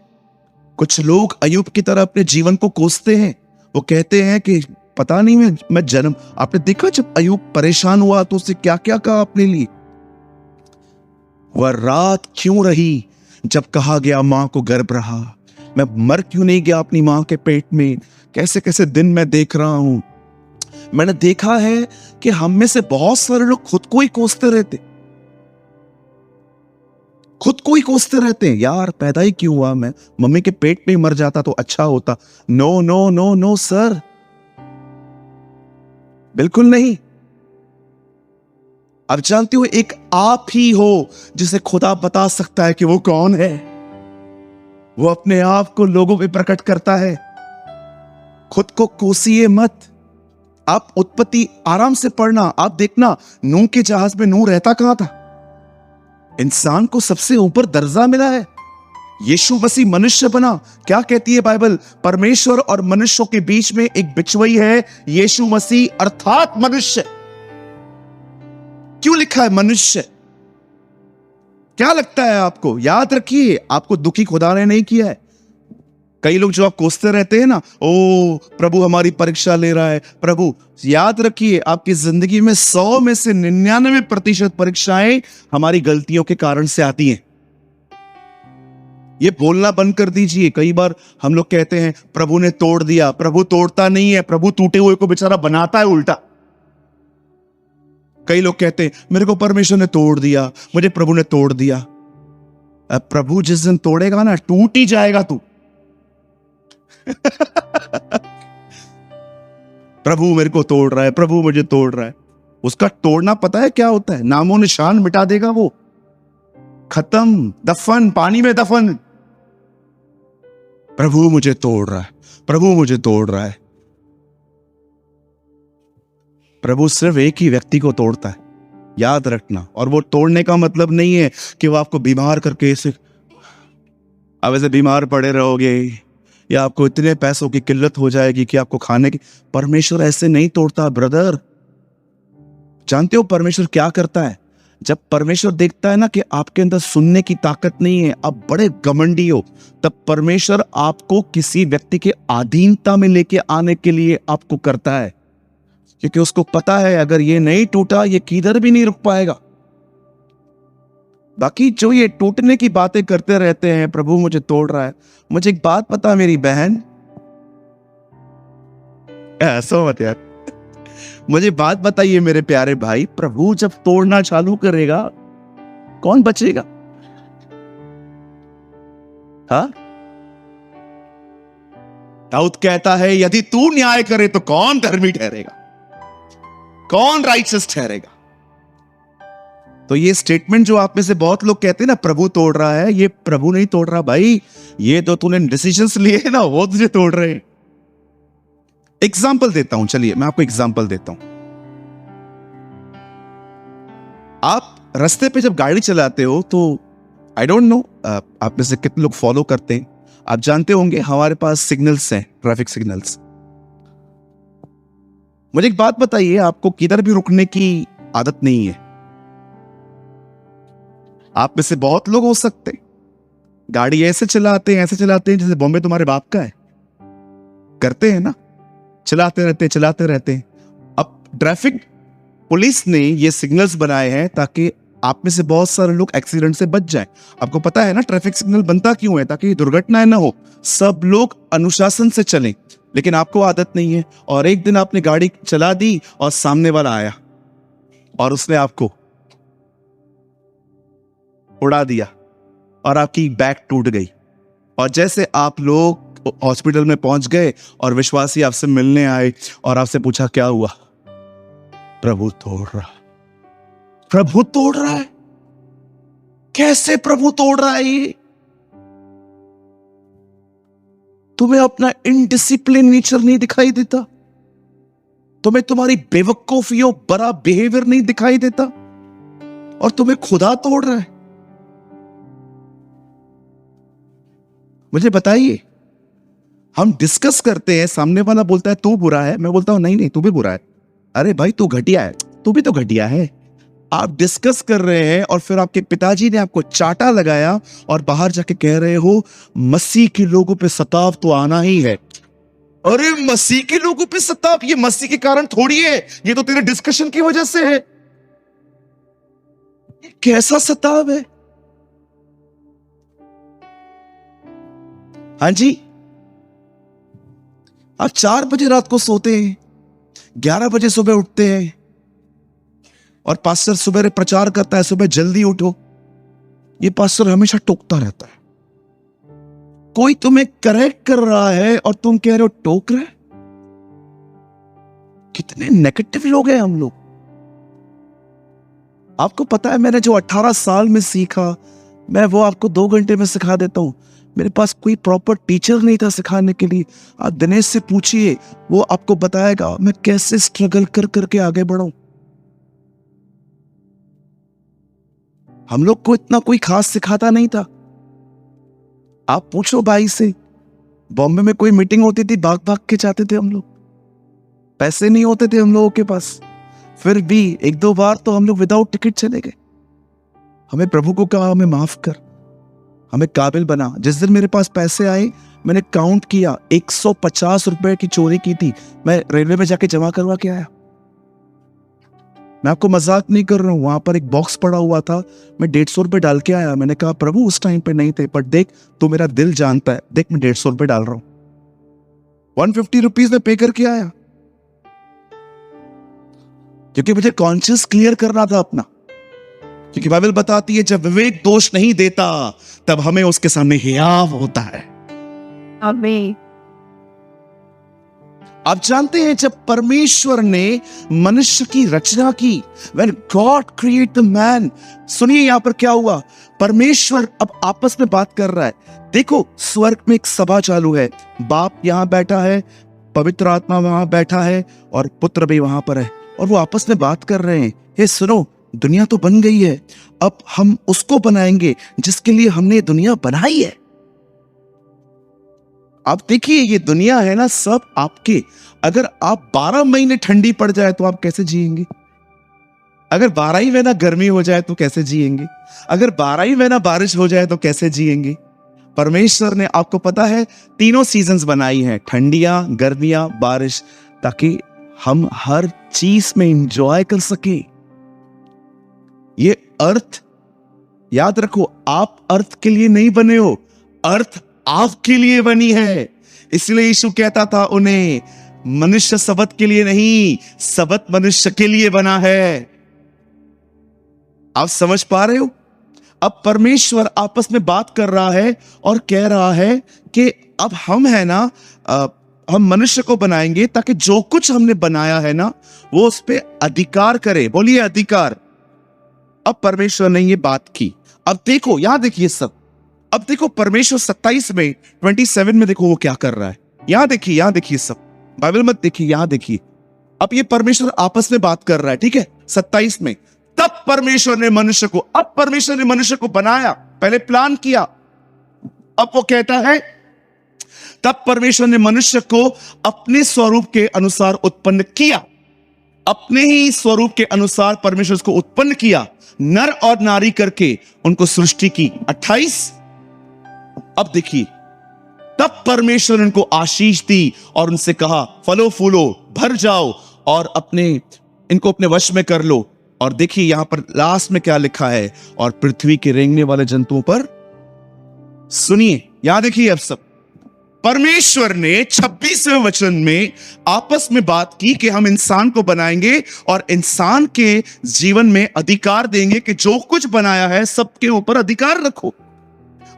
कुछ लोग अय्यूब की तरह अपने जीवन को कोसते हैं। वो कहते हैं कि पता नहीं मैं जन्म, आपने देखा जब अय्यूब परेशान हुआ तो उसने क्या क्या कहा अपने लिए? वह रात क्यों रही जब कहा गया मां को गर्भ रहा, मैं मर क्यों नहीं गया अपनी मां के पेट में। कैसे कैसे दिन मैं देख रहा हूं। मैंने देखा है कि हम में से बहुत सारे लोग खुद को ही कोसते रहते, खुद को ही कोसते रहते हैं। यार पैदा ही क्यों हुआ, मैं मम्मी के पेट में ही मर जाता तो अच्छा होता। No no no no sir, बिल्कुल नहीं। अब जानते हो एक आप ही हो जिसे खुदा बता सकता है कि वो कौन है। वो अपने आप को लोगों पे प्रकट करता है। खुद को कोसिए मत। आप उत्पत्ति आराम से पढ़ना, आप देखना नूह के जहाज में नूह रहता कहां था। इंसान को सबसे ऊपर दर्जा मिला है। यीशु मसीह मनुष्य बना। क्या कहती है बाइबल? परमेश्वर और मनुष्यों के बीच में एक बिचवई है, यीशु मसीह अर्थात मनुष्य। क्यों लिखा है मनुष्य? क्या लगता है आपको? याद रखिए, आपको दुखी खुदा ने नहीं किया है। कई लोग जो आप कोसते रहते हैं ना, ओ प्रभु हमारी परीक्षा ले रहा है प्रभु, याद रखिए आपकी जिंदगी में 100 में से 99% परीक्षाएं हमारी गलतियों के कारण से आती हैं। ये बोलना बंद कर दीजिए। कई बार हम लोग कहते हैं प्रभु ने तोड़ दिया। प्रभु तोड़ता नहीं है, प्रभु टूटे हुए को बेचारा बनाता है उल्टा। कई लोग कहते हैं मेरे को परमेश्वर ने तोड़ दिया, मुझे प्रभु ने तोड़ दिया। अब प्रभु जिस दिन तोड़ेगा ना, टूट ही जाएगा तू। प्रभु मेरे को तोड़ रहा है, प्रभु मुझे तोड़ रहा है। उसका तोड़ना पता है क्या होता है? नामो निशान मिटा देगा वो। खत्म, दफन, पानी में दफन। प्रभु मुझे तोड़ रहा है, प्रभु मुझे तोड़ रहा है। प्रभु सिर्फ एक ही व्यक्ति को तोड़ता है, याद रखना। और वो तोड़ने का मतलब नहीं है कि वो आपको बीमार करके ऐसे अब ऐसे बीमार पड़े रहोगे या आपको इतने पैसों की किल्लत हो जाएगी कि आपको खाने की। परमेश्वर ऐसे नहीं तोड़ता ब्रदर। जानते हो परमेश्वर क्या करता है? जब परमेश्वर देखता है ना कि आपके अंदर सुनने की ताकत नहीं है, आप बड़े घमंडी हो, तब परमेश्वर आपको किसी व्यक्ति के अधीनता में लेके आने के लिए आपको करता है, क्योंकि उसको पता है अगर ये नहीं टूटा ये किधर भी नहीं रुक पाएगा। बाकी जो ये टूटने की बातें करते रहते हैं, प्रभु मुझे तोड़ रहा है। मुझे एक बात पता मेरी बहन, ऐसा मत यार, मुझे बात बताइए मेरे प्यारे भाई, प्रभु जब तोड़ना चालू करेगा कौन बचेगा? हाँ, दाऊद कहता है यदि तू न्याय करे तो कौन धर्मी ठहरेगा, कौन राइचस ठहरेगा? तो ये स्टेटमेंट जो आप में से बहुत लोग कहते हैं ना प्रभु तोड़ रहा है, ये प्रभु नहीं तोड़ रहा भाई, ये तो तूने डिसीजंस लिए ना वो तुझे तोड़ रहे हैं। एग्जाम्पल देता हूं, चलिए मैं आपको एग्जाम्पल देता हूं। आप रास्ते पे जब गाड़ी चलाते हो तो आई डोंट नो आप में से कितने लोग फॉलो करते हैं। आप जानते होंगे हमारे पास सिग्नल्स हैं, ट्रैफिक सिग्नल्स। मुझे एक बात बताइए, आपको किधर भी रुकने की आदत नहीं है। आप में से बहुत लोग हो सकते गाड़ी ऐसे चलाते हैं जैसे बॉम्बे तुम्हारे बाप का है, करते हैं ना, चलाते रहते हैं। अब ट्रैफिक पुलिस ने ये सिग्नल्स बनाए हैं ताकि आप में से बहुत सारे लोग एक्सीडेंट से बच जाएं। आपको पता है ना ट्रैफिक सिग्नल बनता क्यों है? ताकि दुर्घटनाएं ना हो, सब लोग अनुशासन से चलें। लेकिन आपको आदत नहीं है और एक दिन आपने गाड़ी चला दी और सामने वाला आया और उसने आपको उड़ा दिया और आपकी बैक टूट गई। और जैसे आप लोग हॉस्पिटल में पहुंच गए और विश्वासी आपसे मिलने आए और आपसे पूछा क्या हुआ, प्रभु तोड़ रहा, प्रभु तोड़ रहा है। कैसे प्रभु तोड़ रहा है? ये तुम्हें अपना इनडिसिप्लिन नेचर नहीं दिखाई देता? तुम्हें तुम्हारी बेवकूफियों बड़ा बिहेवियर नहीं दिखाई देता? और तुम्हें खुदा तोड़ रहा है? मुझे बताइए, हम डिस्कस करते हैं, सामने वाला बोलता है तू बुरा है, मैं बोलता हूं नहीं नहीं तू भी बुरा है, अरे भाई तू घटिया है, तू भी तो घटिया है। आप डिस्कस कर रहे हैं और फिर आपके पिताजी ने आपको चाटा लगाया और बाहर जाके कह रहे हो मसीह के लोगों पे सताव तो आना ही है। अरे मसीह के लोगों पे सताव, ये मसीह के कारण थोड़ी है, ये तो तेरे डिस्कशन की वजह से है। ये कैसा सताव है? हाँ जी, आप 4 बजे रात को सोते हैं, 11 बजे सुबह उठते हैं और पास्टर सुबह प्रचार करता है सुबह जल्दी उठो। ये पास्टर हमेशा टोकता रहता है। कोई तुम्हें करेक्ट कर रहा है और तुम कह रहे हो टोक रहे। कितने नेगेटिव लोग हैं हम लोग। आपको पता है मैंने जो 18 साल में सीखा, मैं वो आपको 2 घंटे में सिखा देता हूं। मेरे पास कोई प्रॉपर टीचर नहीं था सिखाने के लिए। आप दिनेश से पूछिए, वो आपको बताएगा मैं कैसे स्ट्रगल कर करके आगे बढ़ाऊं। हम लोग को इतना कोई खास सिखाता नहीं था। आप पूछो भाई से, बॉम्बे में कोई मीटिंग होती थी भाग भाग के जाते थे हम लोग। पैसे नहीं होते थे हम लोगों के पास, फिर भी 1-2 बार तो हम लोग विदाउट टिकट चले गए। हमें प्रभु को कहा हमें माफ कर, हमें काबिल बना। जिस दिन मेरे पास पैसे आए मैंने काउंट किया, 150 रुपए की चोरी की थी, मैं रेलवे में जाके जमा करवा के आया। मैं आपको मजाक नहीं कर रहा हूं। वहां पर एक बॉक्स पड़ा हुआ था, मैं 150 रुपए डाल के आया। मैंने कहा प्रभु उस टाइम पे नहीं थे, पर देख तू मेरा दिल जानता है, देख मैं 150 रुपए डाल रहा हूं। 150 रुपीज में पे करके आया, क्योंकि मुझे कॉन्शियस क्लियर करना था अपना। क्योंकि बाइबल बताती है जब विवेक दोष नहीं देता तब हमें उसके सामने हियाव होता है। आमीन। आप जानते हैं जब परमेश्वर ने मनुष्य की रचना की, when God created the man, सुनिए यहां पर क्या हुआ। परमेश्वर अब आपस में बात कर रहा है। देखो स्वर्ग में एक सभा चालू है, बाप यहां बैठा है, पवित्र आत्मा वहां बैठा है और पुत्र भी वहां पर है, और वो आपस में बात कर रहे हैं। हे सुनो, दुनिया तो बन गई है, अब हम उसको बनाएंगे जिसके लिए हमने ये दुनिया बनाई है। आप देखिए ये दुनिया है ना, सब आपके। अगर आप 12 महीने ठंडी पड़ जाए तो आप कैसे जिएंगे? अगर 12 ही महीना गर्मी हो जाए तो कैसे जिएंगे? अगर 12 ही महीना बारिश हो जाए तो कैसे जिएंगे? परमेश्वर ने आपको पता है 3 सीजन्स बनाई हैं, ठंडियां, गर्मियां, बारिश, ताकि हम हर चीज में इंजॉय कर सके। ये अर्थ याद रखो, आप अर्थ के लिए नहीं बने हो, अर्थ आपके लिए बनी है। इसलिए यीशु कहता था उन्हें, मनुष्य सबत के लिए नहीं, सबत मनुष्य के लिए बना है। आप समझ पा रहे हो? अब परमेश्वर आपस में बात कर रहा है और कह रहा है कि अब हम है ना, हम मनुष्य को बनाएंगे ताकि जो कुछ हमने बनाया है ना वो उस पर अधिकार करे। बोलिए अधिकार। अब परमेश्वर ने ये बात की। अब देखो यहां देखिए सब, अब देखो परमेश्वर 27 में 27 में देखो वो क्या कर रहा है। यहां देखिए सब, बाइबल मत देखिए, यहां देखिए। अब ये परमेश्वर आपस में बात कर रहा है, ठीक है। 27 में तब परमेश्वर ने मनुष्य को, अब परमेश्वर ने मनुष्य को बनाया, पहले प्लान किया, अब वो कहता है तब परमेश्वर ने मनुष्य को अपने स्वरूप के अनुसार उत्पन्न किया। अपने ही स्वरूप के अनुसार परमेश्वर उसको उत्पन्न किया, नर और नारी करके उनको सृष्टि की। 28 अब देखिए, तब परमेश्वर ने उनको आशीष दी और उनसे कहा फलो फूलो, भर जाओ और इनको अपने वश में कर लो। और देखिए यहां पर लास्ट में क्या लिखा है, और पृथ्वी के रेंगने वाले जंतुओं पर। सुनिए यहां देखिए, अब सब परमेश्वर ने 26वें वचन में आपस में बात की कि हम इंसान को बनाएंगे और इंसान के जीवन में अधिकार देंगे कि जो कुछ बनाया है सबके ऊपर अधिकार रखो।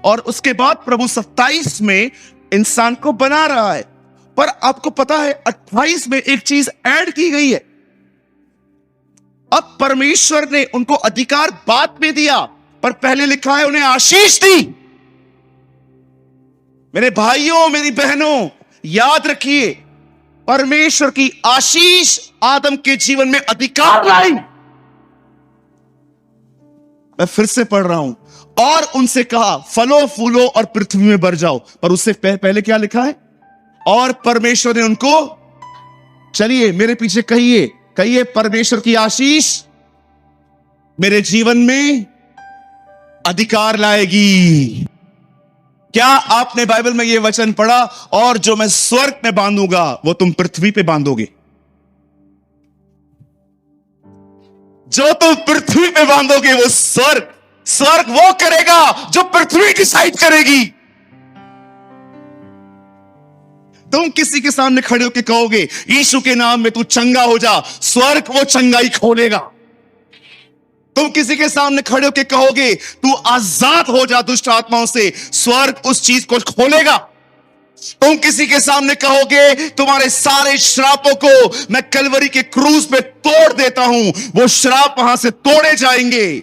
और उसके बाद प्रभु 27 में इंसान को बना रहा है। पर आपको पता है 28 में एक चीज ऐड की गई है। अब परमेश्वर ने उनको अधिकार बाद में दिया, पर पहले लिखा है उन्हें आशीष दी। मेरे भाइयों मेरी बहनों याद रखिए, परमेश्वर की आशीष आदम के जीवन में अधिकार लाई। मैं फिर से पढ़ रहा हूं, और उनसे कहा फलो फूलो और पृथ्वी में भर जाओ। पर उससे पहले क्या लिखा है? और परमेश्वर ने उनको, चलिए मेरे पीछे कहिए, कहिए परमेश्वर की आशीष मेरे जीवन में अधिकार लाएगी। क्या आपने बाइबल में यह वचन पढ़ा, और जो मैं स्वर्ग में बांधूंगा वो तुम पृथ्वी पे बांधोगे? जो तुम पृथ्वी पे बांधोगे वो स्वर्ग वो करेगा जो पृथ्वी डिसाइड करेगी। तुम किसी के सामने खड़े होकर कहोगे यीशु के नाम में तू चंगा हो जा, स्वर्ग वो चंगाई खोलेगा। तुम किसी के सामने खड़े होकर कहोगे तू आजाद हो जा दुष्ट आत्माओं से, स्वर्ग उस चीज को खोलेगा। तुम किसी के सामने कहोगे तुम्हारे सारे श्रापों को मैं कलवरी के क्रूस पे तोड़ देता हूं, वो श्राप वहां से तोड़े जाएंगे।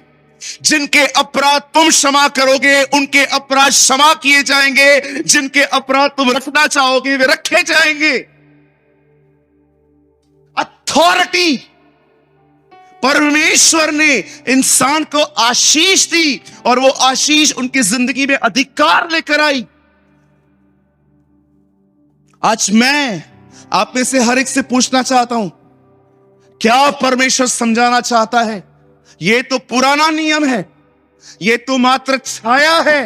जिनके अपराध तुम क्षमा करोगे उनके अपराध क्षमा किए जाएंगे, जिनके अपराध तुम रखना चाहोगे वे रखे जाएंगे। अथॉरिटी, परमेश्वर ने इंसान को आशीष दी और वो आशीष उनकी जिंदगी में अधिकार लेकर आई। आज मैं आप में से हर एक से पूछना चाहता हूं, क्या परमेश्वर समझाना चाहता है? यह तो पुराना नियम है, यह तो मात्र छाया है,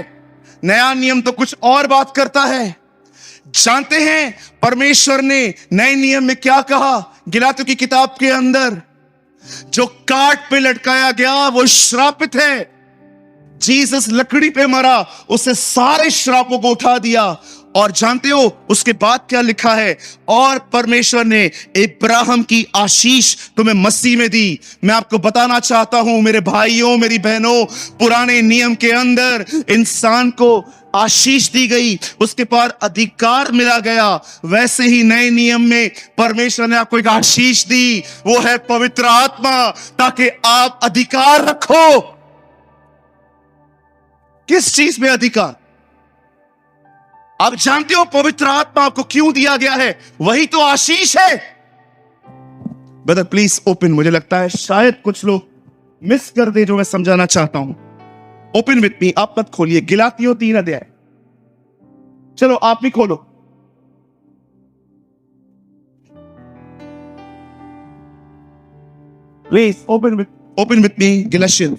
नया नियम तो कुछ और बात करता है। जानते हैं परमेश्वर ने नए नियम में क्या कहा? गलातियों की किताब के अंदर, जो काट पे लटकाया गया वो श्रापित है। जीसस लकड़ी पे मरा, उसे सारे श्रापों को उठा दिया। और जानते हो उसके बाद क्या लिखा है? और परमेश्वर ने इब्राहिम की आशीष तुम्हें मसीह में दी। मैं आपको बताना चाहता हूं मेरे भाइयों मेरी बहनों, पुराने नियम के अंदर इंसान को आशीष दी गई, उसके पास अधिकार मिला गया। वैसे ही नए नियम में परमेश्वर ने आपको एक आशीष दी, वो है पवित्र आत्मा, ताकि आप अधिकार रखो। किस चीज में अधिकार? आप जानते हो पवित्र आत्मा आपको क्यों दिया गया है? वही तो आशीष है। ब्रदर प्लीज ओपन, मुझे लगता है शायद कुछ लोग मिस कर दे जो मैं समझाना चाहता हूं। ओपन विथ मी, आप मत खोलिए, गलातियों 3 अध्याय। चलो आप भी खोलो। Please open with me, Galatian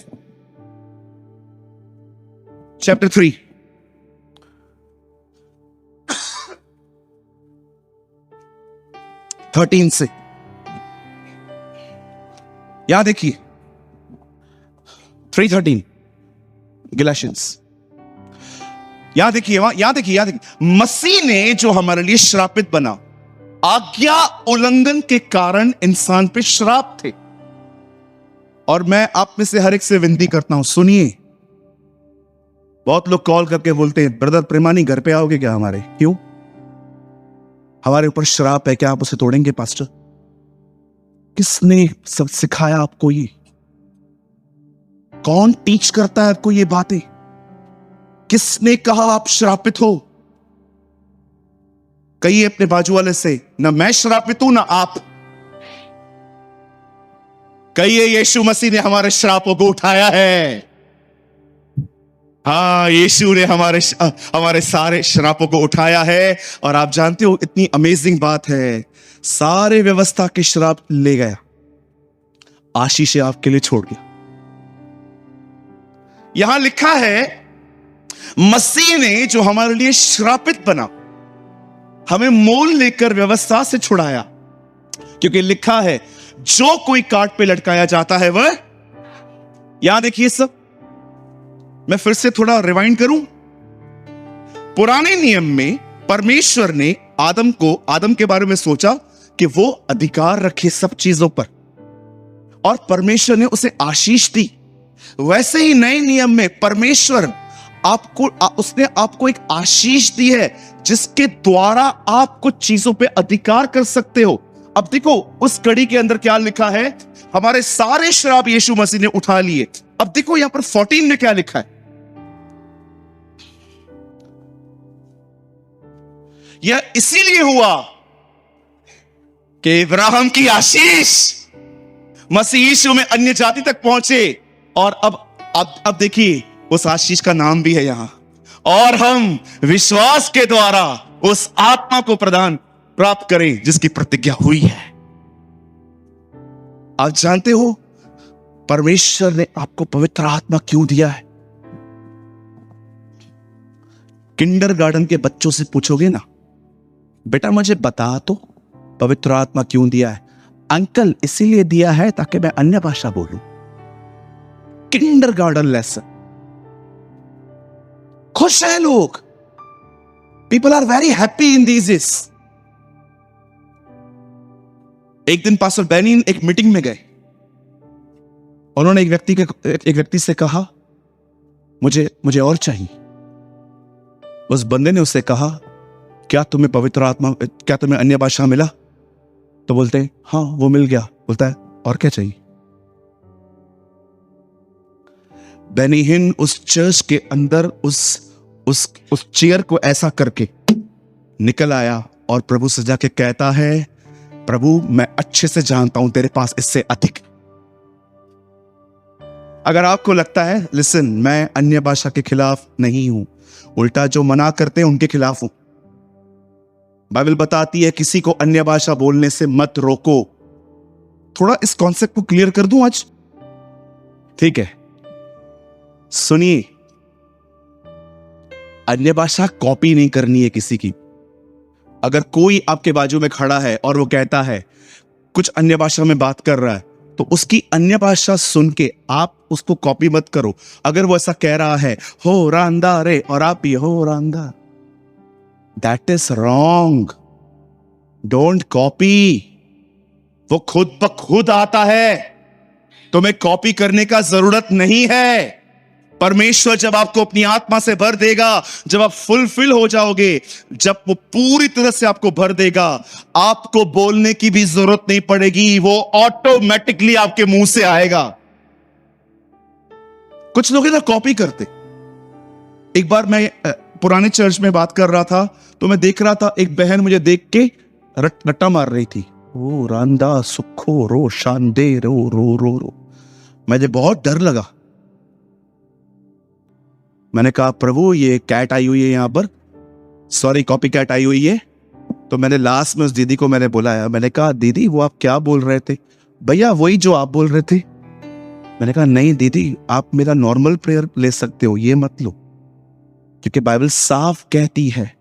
chapter 3। से यहां देखिए 3:13 गलातियंस। यहां देखिए मसीह ने जो हमारे लिए श्रापित बना, आज्ञा उल्लंघन के कारण इंसान पे श्राप थे। और मैं आप में से हर एक से विनती करता हूं, सुनिए। बहुत लोग कॉल करके बोलते हैं ब्रदर प्रेमानी घर पे आओगे क्या हमारे? क्यों? हमारे ऊपर श्राप है, क्या आप उसे तोड़ेंगे पास्टर? किसने सब सिखाया आपको ये? कौन टीच करता है आपको ये बातें? किसने कहा आप श्रापित हो? कहिए अपने बाजू वाले से, ना मैं श्रापित हूं ना आप। कहिए यीशु मसीह ने हमारे श्रापों को उठाया है। हाँ, यीशु ने हमारे सारे श्रापों को उठाया है। और आप जानते हो इतनी अमेजिंग बात है, सारे व्यवस्था के श्राप ले गया, आशीष आपके लिए छोड़ गया। यहां लिखा है मसीह ने जो हमारे लिए श्रापित बना, हमें मोल लेकर व्यवस्था से छुड़ाया। क्योंकि लिखा है जो कोई काट पे लटकाया जाता है वह, यहां देखिए सब, मैं फिर से थोड़ा रिवाइंड करूं। पुराने नियम में परमेश्वर ने आदम के बारे में सोचा कि वो अधिकार रखे सब चीजों पर, और परमेश्वर ने उसे आशीष दी। वैसे ही नए नियम में परमेश्वर उसने आपको एक आशीष दी है जिसके द्वारा आप कुछ चीजों पे अधिकार कर सकते हो। अब देखो उस कड़ी के अंदर क्या लिखा है, हमारे सारे श्राप यीशु मसीह ने उठा लिए। अब देखो यहां पर 14 में क्या लिखा है, यह इसीलिए हुआ कि इब्राहिम की आशीष मसीह यीशु में अन्य जाति तक पहुंचे। और अब देखिए उस आशीष का नाम भी है यहां, और हम विश्वास के द्वारा उस आत्मा को प्रदान प्राप्त करें जिसकी प्रतिज्ञा हुई है। आप जानते हो परमेश्वर ने आपको पवित्र आत्मा क्यों दिया है? किंडरगार्टन के बच्चों से पूछोगे ना, बेटा मुझे बता तो पवित्र आत्मा क्यों दिया है? अंकल इसीलिए दिया है ताकि मैं अन्य भाषा बोलूं। Kindergarten lesson. खुश है लोग। People are very happy in these days. एक दिन पास्टर बैनी एक मीटिंग में गए। उन्होंने एक व्यक्ति से कहा मुझे और चाहिए। उस बंदे ने उससे कहा क्या तुम्हें पवित्र आत्मा, क्या तुम्हें अन्य भाषा मिला? तो बोलते हैं हाँ वो मिल गया। बोलता है और क्या चाहिए? बेनी हिन उस चर्च के अंदर उस चेयर को ऐसा करके निकल आया और प्रभु से जाके कहता है, प्रभु मैं अच्छे से जानता हूं तेरे पास इससे अधिक। अगर आपको लगता है, लिसन, मैं अन्य भाषा के खिलाफ नहीं हूं, उल्टा जो मना करते हैं उनके खिलाफ हूं। बाइबल बताती है किसी को अन्य भाषा बोलने से मत रोको। थोड़ा इस कॉन्सेप्ट को क्लियर कर दूं आज, ठीक है? सुनिए, अन्य भाषा कॉपी नहीं करनी है किसी की। अगर कोई आपके बाजू में खड़ा है और वो कहता है कुछ अन्य भाषा में बात कर रहा है, तो उसकी अन्य भाषा सुन के आप उसको कॉपी मत करो। अगर वो ऐसा कह रहा है हो रांदा रे और आप भी हो रांदा, that is wrong. Don't copy. वो खुद ब खुद आता है, तुम्हें कॉपी करने का जरूरत नहीं है। परमेश्वर जब आपको अपनी आत्मा से भर देगा, जब आप फुलफिल हो जाओगे, जब वो पूरी तरह से आपको भर देगा, आपको बोलने की भी जरूरत नहीं पड़ेगी, वो ऑटोमेटिकली आपके मुंह से आएगा। कुछ लोग ना कॉपी करते। एक बार मैं पुराने चर्च में बात कर रहा था, तो मैं देख रहा था एक बहन मुझे देख के रट्टा मार रही थी। ओ रांदा सुखो रो शांदे रो रो रो रो। मुझे बहुत डर लगा। मैंने कहा प्रभु ये कैट आई हुई है यहां पर, सॉरी कॉपी कैट आई हुई है। तो मैंने लास्ट में उस दीदी को मैंने बुलाया। मैंने कहा दीदी वो आप क्या बोल रहे थे? भैया वही जो आप बोल रहे थे। मैंने कहा नहीं दीदी, आप मेरा नॉर्मल प्रेयर ले सकते हो, ये मत लो, क्योंकि बाइबल साफ कहती है।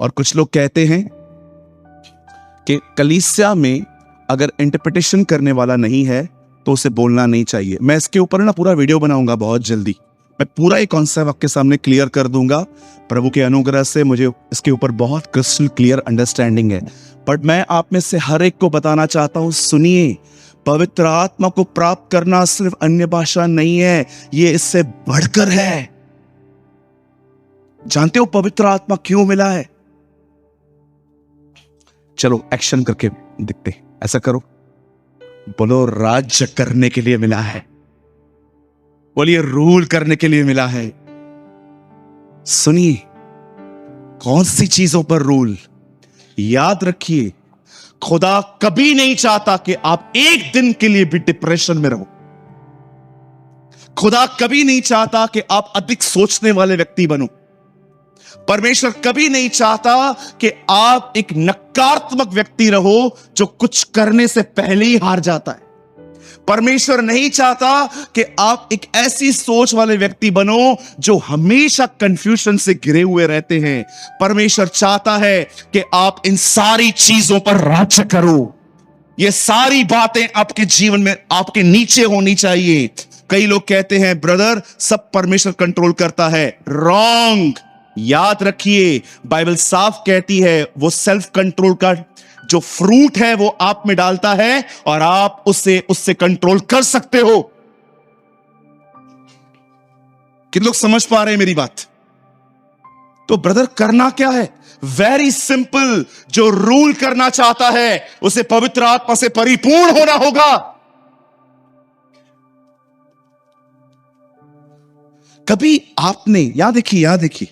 और कुछ लोग कहते हैं कि कलीसिया में अगर इंटरप्रिटेशन करने वाला नहीं है तो उसे बोलना नहीं चाहिए। मैं इसके ऊपर ना पूरा वीडियो बनाऊंगा बहुत जल्दी। मैं पूरा एक कॉन्सेप्ट आपके सामने क्लियर कर दूंगा। प्रभु के अनुग्रह से मुझे इसके ऊपर बहुत क्रिस्टल क्लियर अंडरस्टैंडिंग है। बट मैं आप में से हर एक को बताना चाहता हूं, सुनिए, पवित्र आत्मा को प्राप्त करना सिर्फ अन्य भाषा नहीं है, ये इससे बढ़कर है। जानते हो पवित्र आत्मा क्यों मिला है? चलो एक्शन करके दिखते। ऐसा करो, बोलो राज्य करने के लिए मिला है। बोलिए रूल करने के लिए मिला है। सुनिए, कौन सी चीजों पर रूल? याद रखिए, खुदा कभी नहीं चाहता कि आप एक दिन के लिए भी डिप्रेशन में रहो। खुदा कभी नहीं चाहता कि आप अधिक सोचने वाले व्यक्ति बनो। परमेश्वर कभी नहीं चाहता कि आप एक नकारात्मक व्यक्ति रहो जो कुछ करने से पहले ही हार जाता है। परमेश्वर नहीं चाहता कि आप एक ऐसी सोच वाले व्यक्ति बनो जो हमेशा कंफ्यूजन से घिरे हुए रहते हैं। परमेश्वर चाहता है कि आप इन सारी चीजों पर राज्य करो। ये सारी बातें आपके जीवन में आपके नीचे होनी चाहिए। कई लोग कहते हैं ब्रदर सब परमेश्वर कंट्रोल करता है। रॉन्ग। याद रखिए, बाइबल साफ कहती है वो सेल्फ कंट्रोल का जो फ्रूट है वो आप में डालता है और आप उससे कंट्रोल कर सकते हो। कितने लोग समझ पा रहे हैं मेरी बात? तो ब्रदर करना क्या है? Very simple. जो रूल करना चाहता है उसे पवित्र आत्मा से परिपूर्ण होना होगा। कभी आपने याद देखिए,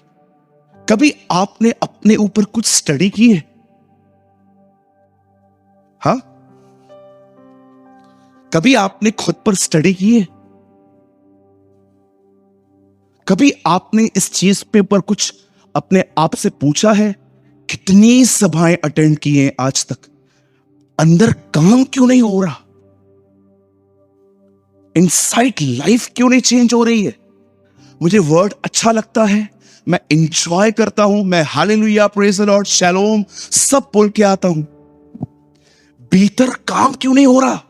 कभी आपने अपने ऊपर कुछ स्टडी की है? हाँ, कभी आपने खुद पर स्टडी की है? कभी आपने इस चीज पे ऊपर कुछ अपने आप से पूछा है कितनी सभाएं अटेंड की हैं आज तक, अंदर काम क्यों नहीं हो रहा? इनसाइड लाइफ क्यों नहीं चेंज हो रही है? मुझे वर्ड अच्छा लगता है, मैं इंजॉय करता हूं, मैं हालेलुया, प्रेज द लॉर्ड, शैलोम सब बोल के आता हूं, भीतर काम क्यों नहीं हो रहा?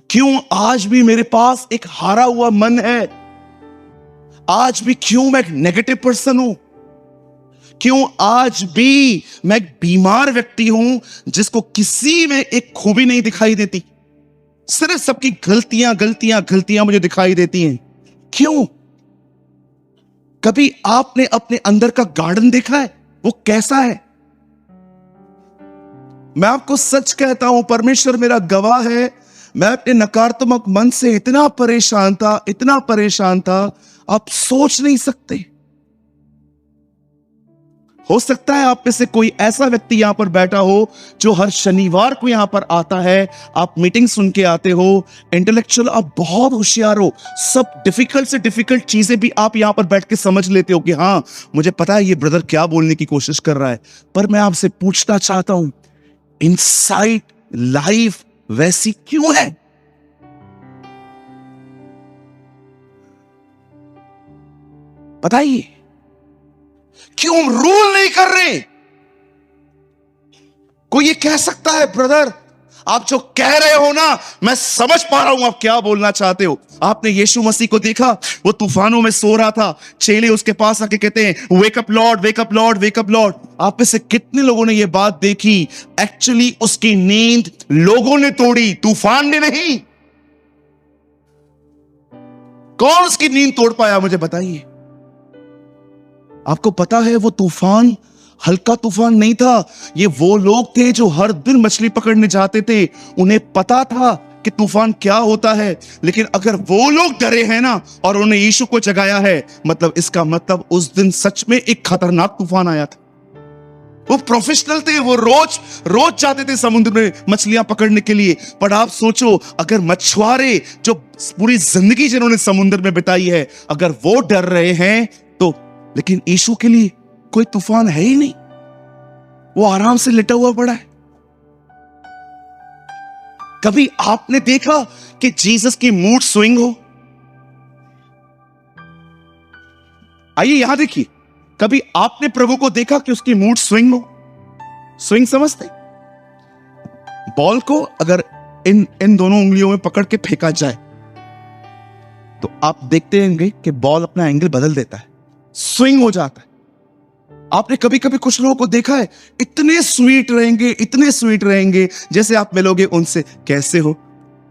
क्यों आज भी मेरे पास एक हारा हुआ मन है? आज भी क्यों मैं एक नेगेटिव पर्सन हूं? क्यों आज भी मैं एक बीमार व्यक्ति हूं जिसको किसी में एक खूबी नहीं दिखाई देती? सिर्फ सबकी गलतियां गलतियां गलतियां मुझे दिखाई देती हैं। क्यों? कभी आपने अपने अंदर का गार्डन देखा है? वो कैसा है? मैं आपको सच कहता हूं, परमेश्वर मेरा गवाह है, मैं अपने नकारात्मक मन से इतना परेशान था, आप सोच नहीं सकते। हो सकता है आप में से कोई ऐसा व्यक्ति यहां पर बैठा हो जो हर शनिवार को यहां पर आता है, आप मीटिंग सुन के आते हो, इंटेलेक्चुअल आप बहुत होशियार हो, सब डिफिकल्ट से डिफिकल्ट चीजें भी आप यहां पर बैठ के समझ लेते हो कि हां मुझे पता है ये ब्रदर क्या बोलने की कोशिश कर रहा है। पर मैं आपसे पूछना चाहता हूं, इनसाइड लाइफ वैसी क्यों है? बताइए, क्यों रूल नहीं कर रहे? कोई ये कह सकता है ब्रदर आप जो कह रहे हो ना, मैं समझ पा रहा हूं आप क्या बोलना चाहते हो। आपने यीशु मसीह को देखा, वो तूफानों में सो रहा था, चेले उसके पास आके कहते हैं wake up Lord, wake up Lord, wake up Lord. आप में से कितने लोगों ने ये बात देखी? एक्चुअली उसकी नींद लोगों ने तोड़ी, तूफान ने नहीं। कौन उसकी नींद तोड़ पाया? मुझे बताइए। आपको पता है वो तूफान हल्का तूफान नहीं था, ये वो लोग थे जो हर दिन मछली पकड़ने जाते थे, उन्हें पता था कि तूफान क्या होता है। लेकिन अगर वो लोग डरे हैं ना और उन्हें यीशु को जगाया है, मतलब इसका मतलब उस दिन सच में एक खतरनाक तूफान आया था। वो प्रोफेशनल थे, वो रोज रोज जाते थे समुद्र में मछलियां पकड़ने के लिए। पर आप सोचो, अगर मछुआरे जो पूरी जिंदगी जिन्होंने समुद्र में बिताई है, अगर वो डर रहे हैं तो, लेकिन यीशु के लिए कोई तूफान है ही नहीं, वो आराम से लेटा हुआ पड़ा है। कभी आपने देखा कि जीसस की मूड स्विंग हो? आइए यहां देखिए, कभी आपने प्रभु को देखा कि उसकी मूड स्विंग हो? स्विंग समझते? बॉल को अगर इन दोनों उंगलियों में पकड़ के फेंका जाए तो आप देखते होंगे कि बॉल अपना एंगल बदल देता है, स्विंग हो जाता है। आपने कभी कभी कुछ लोगों को देखा है, इतने स्वीट रहेंगे, जैसे आप मिलोगे उनसे, कैसे हो?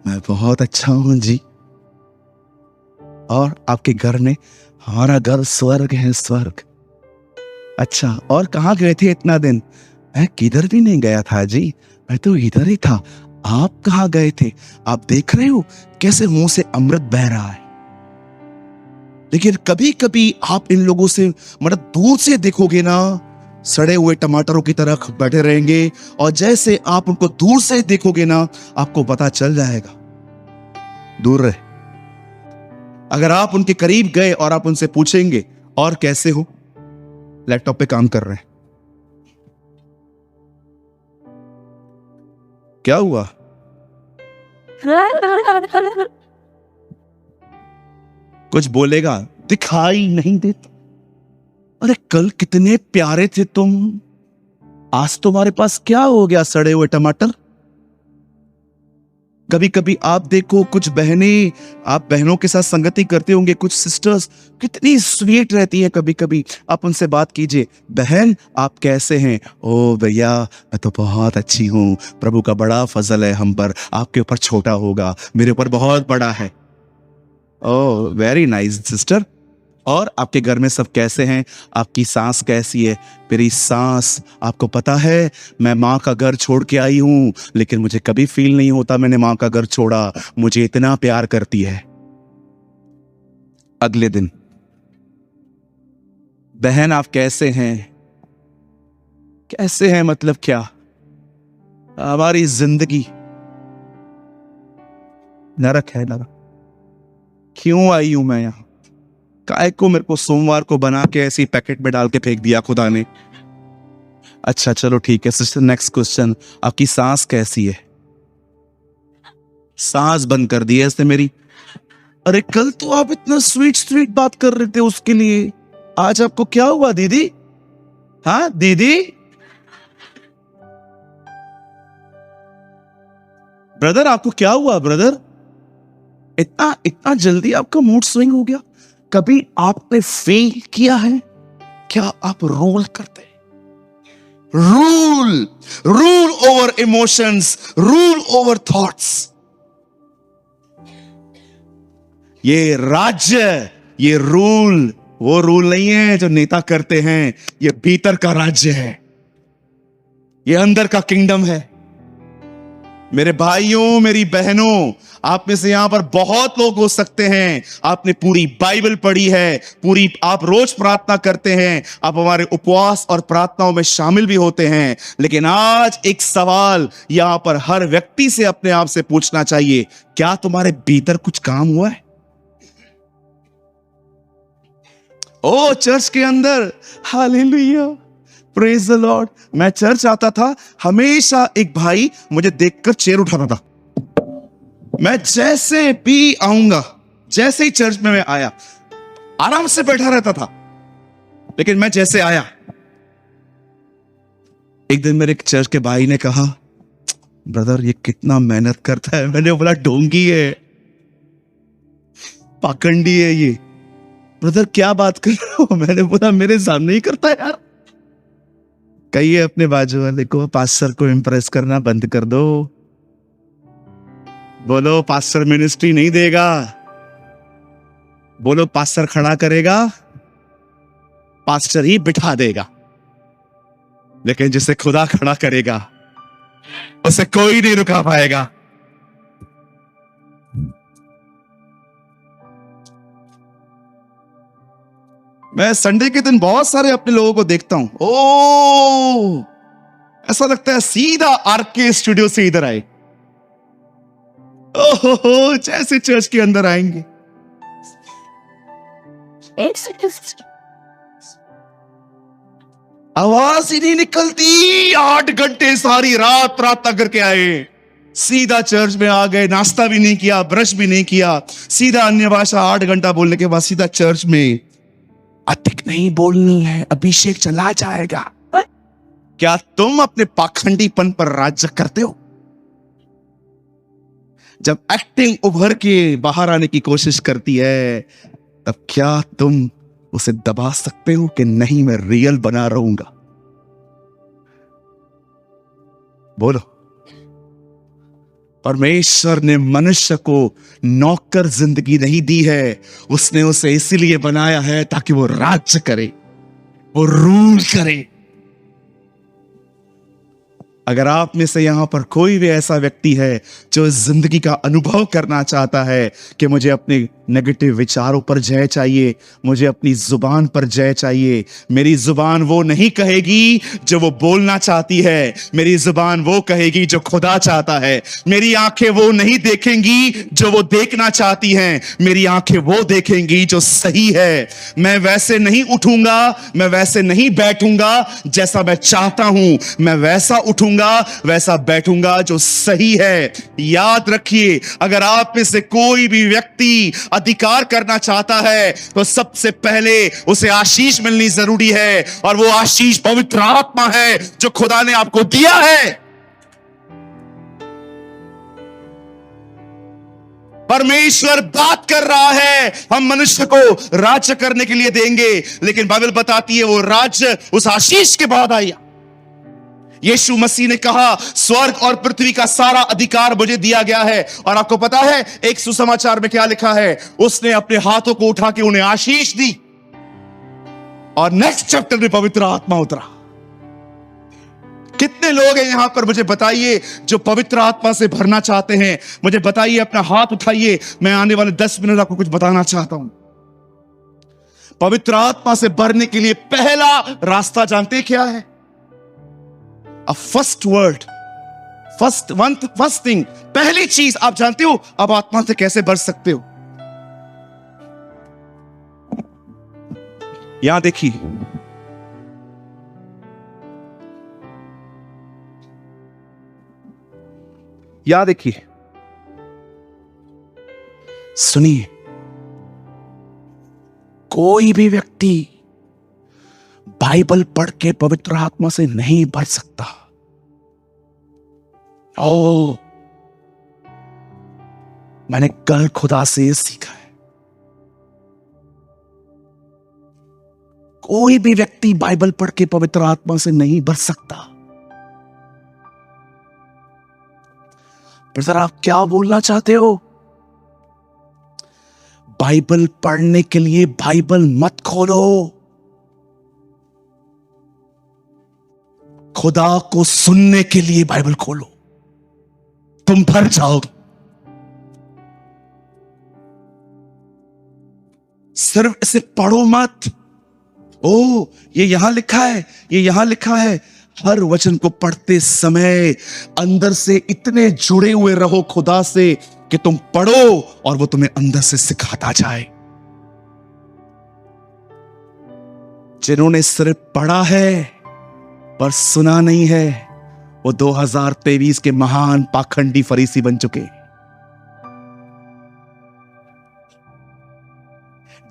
मैं बहुत अच्छा हूं जी। और आपके घर में, हमारा घर स्वर्ग है, स्वर्ग। अच्छा, और कहाँ गए थे इतना दिन? मैं किधर भी नहीं गया था जी, मैं तो इधर ही था। आप कहाँ गए थे? आप देख रहे हो कैसे मुंह से अमृत बह रहा है। लेकिन कभी कभी आप इन लोगों से मतलब दूर से देखोगे ना, सड़े हुए टमाटरों की तरह बैठे रहेंगे, और जैसे आप उनको दूर से देखोगे ना, आपको पता चल जाएगा दूर रहे। अगर आप उनके करीब गए और आप उनसे पूछेंगे और कैसे हो, लैपटॉप पे काम कर रहे हैं, क्या हुआ? कुछ बोलेगा, दिखाई नहीं देता। अरे कल कितने प्यारे थे तुम, आज तुम्हारे पास क्या हो गया? सड़े हुए टमाटर। कभी कभी आप देखो, कुछ बहनें, आप बहनों के साथ संगति करते होंगे, कुछ सिस्टर्स कितनी स्वीट रहती है। कभी कभी आप उनसे बात कीजिए, बहन आप कैसे हैं? ओ भैया मैं तो बहुत अच्छी हूं, प्रभु का बड़ा फजल है हम पर, आपके ऊपर छोटा होगा, मेरे ऊपर बहुत बड़ा है। Oh very nice sister. और आपके घर में सब कैसे हैं? आपकी सास कैसी है? मेरी सास, आपको पता है मैं माँ का घर छोड़ के आई हूं, लेकिन मुझे कभी फील नहीं होता मैंने माँ का घर छोड़ा, मुझे इतना प्यार करती है। अगले दिन, बहन आप कैसे हैं? कैसे हैं मतलब क्या? हमारी जिंदगी नरक है, नरक। क्यों आई हूं मैं यहां? काय को मेरे को सोमवार को बना के ऐसी पैकेट में डाल के फेंक दिया खुदा ने। अच्छा चलो ठीक है सिस्टर, नेक्स्ट क्वेश्चन, आपकी सांस कैसी है? सांस बंद कर दी है इसने मेरी। अरे कल तो आप इतना स्वीट स्वीट बात कर रहे थे उसके लिए, आज आपको क्या हुआ दीदी? हाँ दीदी, ब्रदर आपको क्या हुआ ब्रदर? इतना इतना जल्दी आपका मूड स्विंग हो गया? कभी आपने फेल किया है? क्या आप रोल करते हैं? Rule over emotions, rule over thoughts. ये राज्य, ये रूल वो रूल नहीं है जो नेता करते हैं, ये भीतर का राज्य है, ये अंदर का किंगडम है। मेरे भाइयों मेरी बहनों, आप में से यहां पर बहुत लोग हो सकते हैं, आपने पूरी बाइबल पढ़ी है, पूरी आप रोज प्रार्थना करते हैं, आप हमारे उपवास और प्रार्थनाओं में शामिल भी होते हैं, लेकिन आज एक सवाल यहां पर हर व्यक्ति से अपने आप से पूछना चाहिए, क्या तुम्हारे भीतर कुछ काम हुआ है? ओ चर्च के अंदर, हालेलुया, प्रेज द लॉर्ड। मैं चर्च आता था, हमेशा एक भाई मुझे देखकर चेयर उठाता था। मैं जैसे भी आऊंगा, जैसे ही चर्च में मैं आया, आराम से बैठा रहता था, लेकिन मैं जैसे आया, एक दिन मेरे चर्च के भाई ने कहा, ब्रदर ये कितना मेहनत करता है। मैंने बोला ढोंगी है, पाखंडी है ये। ब्रदर क्या बात कर रहे हो? मैंने बोला मेरे सामने ही करता है यार। कहिए अपने बाजू वाले को, पास्टर को इम्प्रेस करना बंद कर दो। बोलो पास्टर मिनिस्ट्री नहीं देगा, बोलो पास्टर खड़ा करेगा, पास्टर ही बिठा देगा, लेकिन जिसे खुदा खड़ा करेगा उसे कोई नहीं रुका पाएगा। मैं संडे के दिन बहुत सारे अपने लोगों को देखता हूं, ओ ऐसा लगता है सीधा आरके स्टूडियो से इधर आए, ओहो जैसे चर्च के अंदर आएंगे। आवाज ही नहीं निकलती, 8 घंटे सारी रात प्रार्थना करके आए, सीधा चर्च में आ गए, नाश्ता भी नहीं किया, ब्रश भी नहीं किया, सीधा अन्य भाषा 8 घंटा बोलने के बाद सीधा चर्च में। अधिक नहीं बोलनी है, अभिषेक चला जाएगा। क्या तुम अपने पाखंडीपन पर राज्य करते हो? जब एक्टिंग उभर के बाहर आने की कोशिश करती है, तब क्या तुम उसे दबा सकते हो कि नहीं मैं रियल बना रहूंगा? बोलो। परमेश्वर ने मनुष्य को नौकर जिंदगी नहीं दी है, उसने उसे इसीलिए बनाया है ताकि वो राज्य करे, वो रूल करे। अगर आप में से यहां पर कोई भी ऐसा व्यक्ति है जो जिंदगी का अनुभव करना चाहता है कि मुझे अपने नेगेटिव विचारों पर जय चाहिए, मुझे अपनी जुबान पर जय चाहिए, मेरी जुबान वो नहीं कहेगी जो वो बोलना चाहती है, मेरी जुबान वो कहेगी जो खुदा चाहता है, मेरी आंखें वो नहीं देखेंगी जो वो देखना चाहती हैं, मेरी आंखें वो देखेंगी जो सही है। मैं वैसे नहीं उठूंगा, मैं वैसे नहीं बैठूंगा जैसा मैं चाहता हूं, मैं वैसा उठूंगा, वैसा बैठूंगा जो सही है। याद रखिए, अगर आप में से कोई भी व्यक्ति अधिकार करना चाहता है तो सबसे पहले उसे आशीष मिलनी जरूरी है, और वो आशीष पवित्र आत्मा है जो खुदा ने आपको दिया है। परमेश्वर बात कर रहा है, हम मनुष्य को राज्य करने के लिए देंगे, लेकिन बाइबल बताती है वो राज्य उस आशीष के बाद आया। यीशु मसीह ने कहा स्वर्ग और पृथ्वी का सारा अधिकार मुझे दिया गया है, और आपको पता है एक सुसमाचार में क्या लिखा है? उसने अपने हाथों को उठा के उन्हें आशीष दी, और नेक्स्ट चैप्टर में पवित्र आत्मा उतरा। कितने लोग हैं यहां पर, मुझे बताइए, जो पवित्र आत्मा से भरना चाहते हैं? मुझे बताइए, अपना हाथ उठाइए, मैं आने वाले 10 मिनट आपको कुछ बताना चाहता हूं। पवित्र आत्मा से भरने के लिए पहला रास्ता जानते हैं क्या है? A first word, first thing, पहली चीज आप जानते हो आप आत्मा से कैसे भर सकते हो? यहां देखिए, यहां देखिए, सुनिए, कोई भी व्यक्ति बाइबल पढ़ के पवित्र आत्मा से नहीं भर सकता। ओ, मैंने कल खुदा से ये सीखा है, कोई भी व्यक्ति बाइबल पढ़ के पवित्र आत्मा से नहीं भर सकता। पर सर आप क्या बोलना चाहते हो? बाइबल पढ़ने के लिए बाइबल मत खोलो, खुदा को सुनने के लिए बाइबल खोलो, तुम भर जाओगे। सिर्फ इसे पढ़ो मत। ओ, ये यहां लिखा है, ये यहां लिखा है। हर वचन को पढ़ते समय अंदर से इतने जुड़े हुए रहो खुदा से कि तुम पढ़ो और वो तुम्हें अंदर से सिखाता जाए। जिन्होंने सिर्फ पढ़ा है पर सुना नहीं है, वो 2023 के महान पाखंडी फरीसी बन चुके।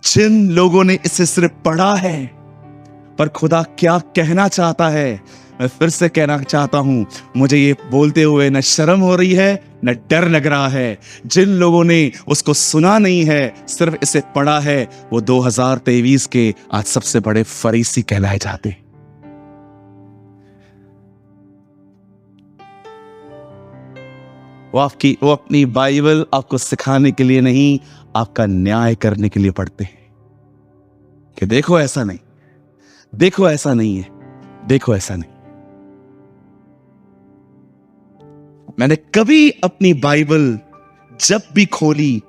जिन लोगों ने इसे सिर्फ पढ़ा है पर खुदा क्या कहना चाहता है, मैं फिर से कहना चाहता हूं, मुझे ये बोलते हुए न शर्म हो रही है न डर लग रहा है। जिन लोगों ने उसको सुना नहीं है, सिर्फ इसे पढ़ा है, वो 2023 के आज सबसे बड़े फरीसी कहलाए जाते। वो अपनी बाइबल आपको सिखाने के लिए नहीं, आपका न्याय करने के लिए पढ़ते हैं कि देखो ऐसा नहीं, देखो ऐसा नहीं है, देखो ऐसा नहीं। मैंने कभी अपनी बाइबल जब भी खोली,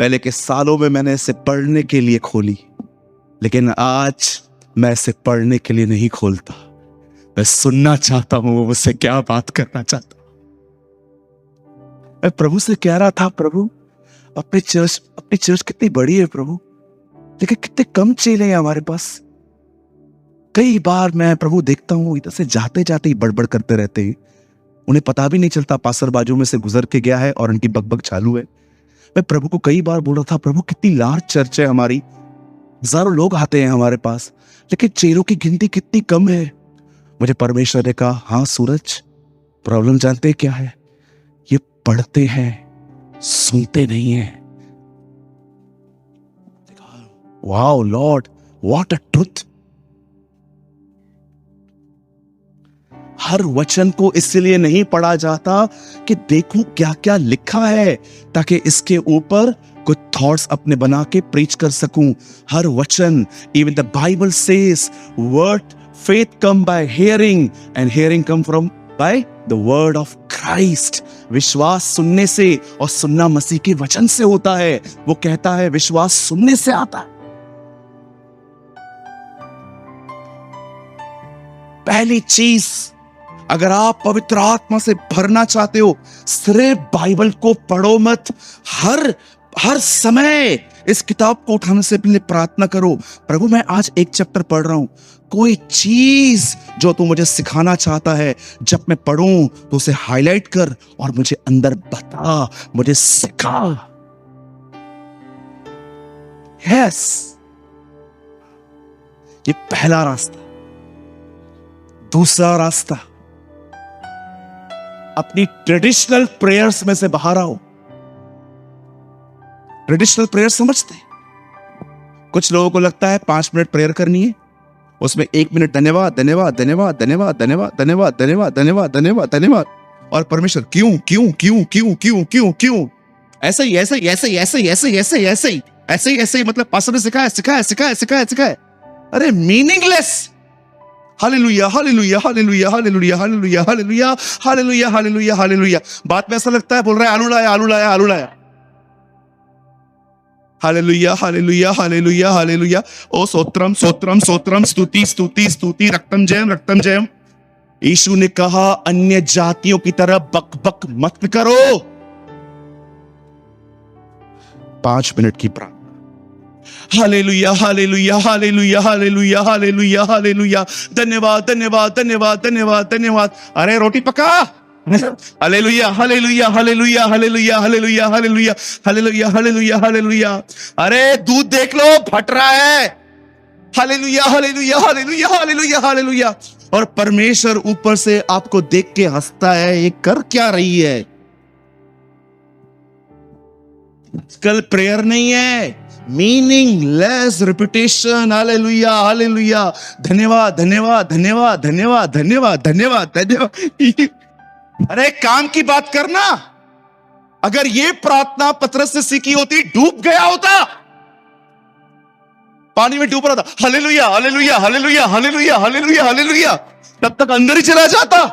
पहले के सालों में मैंने इसे पढ़ने के लिए खोली, लेकिन आज मैं इसे पढ़ने के लिए नहीं खोलता। मैं सुनना चाहता हूं वो मुझसे क्या बात करना चाहता। मैं प्रभु से कह रहा था, प्रभु अपनी चर्च कितनी बड़ी है प्रभु, लेकिन कितने कम चेले हैं हमारे पास। कई बार मैं प्रभु देखता हूं इधर से जाते जाते ही बड़बड़ करते रहते हैं, उन्हें पता भी नहीं चलता पासर बाजू में से गुजर के गया है और उनकी बकबक चालू है। मैं प्रभु को कई बार बोल रहा था, प्रभु कितनी लार्ज चर्च है हमारी, हजारों लोग आते हैं हमारे पास, लेकिन चेलों की गिनती कितनी कम है। मुझे परमेश्वर ने कहा, हाँ सूरज, प्रॉब्लम जानते क्या है? ये पढ़ते हैं, सुनते नहीं है। Wow lord, what a truth. हर वचन को इसलिए नहीं पढ़ा जाता कि देखो क्या क्या लिखा है, ताकि इसके ऊपर कुछ थॉट्स अपने बना के प्रीच कर सकूं। हर वचन, even the Bible says word faith come by hearing and hearing come from by the word of Christ. विश्वास सुनने से और सुनना मसीह के वचन से होता है। वो कहता है विश्वास सुनने से आता है। पहली चीज, अगर आप पवित्र आत्मा से भरना चाहते हो, सिर्फ बाइबल को पढ़ो मत, हर समय इस किताब को उठाने से पहले प्रार्थना करो, प्रभु मैं आज एक चैप्टर पढ़ रहा हूं, कोई चीज जो तू मुझे सिखाना चाहता है, जब मैं पढ़ूं तो उसे हाईलाइट कर और मुझे अंदर बता, मुझे सिखा। यस, ये पहला रास्ता। दूसरा रास्ता, अपनी ट्रेडिशनल प्रेयर्स में से बाहर आओ। ट्रेडिशनल प्रेयर समझते हैं? कुछ लोगों को लगता है 5 मिनट प्रेयर करनी है, उसमें 1 मिनट धन्यवाद धन्यवाद धन्यवाद धन्यवाद धन्यवाद धन्यवाद धन्यवाद धन्यवाद धन्यवाद धन्यवाद, और परमेश्वर क्यों क्यों क्यों क्यों क्यों क्यों क्यों, ऐसे ही ऐसे ही ऐसे ही ऐसे ही ऐसे ही ऐसे ही ऐसे ही ऐसे ही ऐसे ही, मतलब पास्टर ने सिखाया सिखाया सिखाया सिखाया सिखाया। अरे meaningless. Hallelujah hallelujah hallelujah hallelujah hallelujah hallelujah hallelujah hallelujah hallelujah. बात में ऐसा लगता है बोल रहा है आलू लाया आलू लाया आलू लाया। Hallelujah hallelujah hallelujah hallelujah. ओ स्तोत्रम स्तोत्रम स्तोत्रम, स्तुति स्तुति स्तुति, रक्तम जयम रक्तम जयम। यीशु ने कहा अन्य जातियों की तरह बक बक मत करो। 5 मिनट की प्रार्थना, hallelujah, hallelujah, hallelujah, hallelujah, hallelujah, hallelujah. धन्यवाद, धन्यवाद, धन्यवाद, धन्यवाद, धन्यवाद। अरे रोटी पका। Hallelujah, hallelujah, hallelujah, hallelujah, hallelujah, hallelujah, hallelujah, hallelujah, hallelujah. अरे दूध देख लो, फट रहा है। Hallelujah, hallelujah, hallelujah, hallelujah, hallelujah. और परमेश्वर ऊपर से आपको देख के हंसता है, ये कर क्या रही है? कल प्रेयर नहीं है, मीनिंगलेस रिपीटेशन। Hallelujah, hallelujah. धन्यवाद, धन्यवाद, धन्यवाद, धन्यवाद, धन्यवाद, धन्यवाद, धन्यवाद। अरे काम की बात करना। अगर ये प्रार्थना पतरस से सीखी होती, डूब गया होता, पानी में डूब रहा था। Hallelujah, hallelujah, hallelujah, hallelujah, hallelujah, hallelujah, तब तक अंदर ही चला जाता।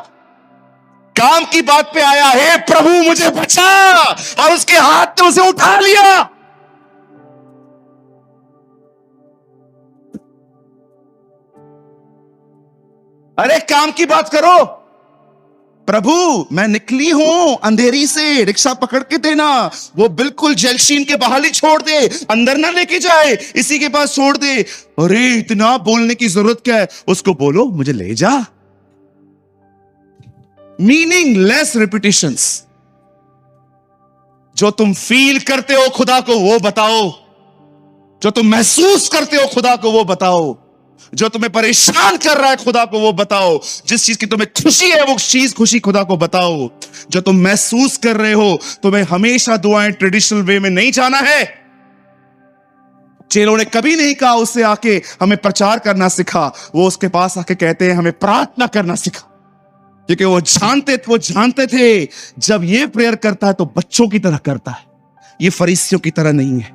काम की बात पे आया, हे प्रभु मुझे बचा, और उसके हाथ ने उसे उठा लिया। अरे काम की बात करो। प्रभु मैं निकली हूं अंधेरी से, रिक्शा पकड़ के देना। वो बिल्कुल जलशीन के बाहर ही छोड़ दे, अंदर ना लेके जाए, इसी के पास छोड़ दे। अरे इतना बोलने की जरूरत क्या है? उसको बोलो मुझे ले जा। Meaningless repetitions. जो तुम फील करते हो खुदा को वो बताओ, जो तुम महसूस करते हो खुदा को वो बताओ, जो तुम्हें परेशान कर रहा है खुदा को वो बताओ, जिस चीज की तुम्हें खुशी है वो चीज खुशी खुदा को बताओ। जो तुम महसूस कर रहे हो, तुम्हें हमेशा दुआएं ट्रेडिशनल वे में नहीं जाना है। चेलों ने कभी नहीं कहा उससे आके हमें प्रचार करना सिखा, वो उसके पास आके कहते हैं हमें प्रार्थना करना सिखा। क्योंकि वो जानते थे जब ये प्रेयर करता है तो बच्चों की तरह करता है, ये फरीसियों की तरह नहीं है।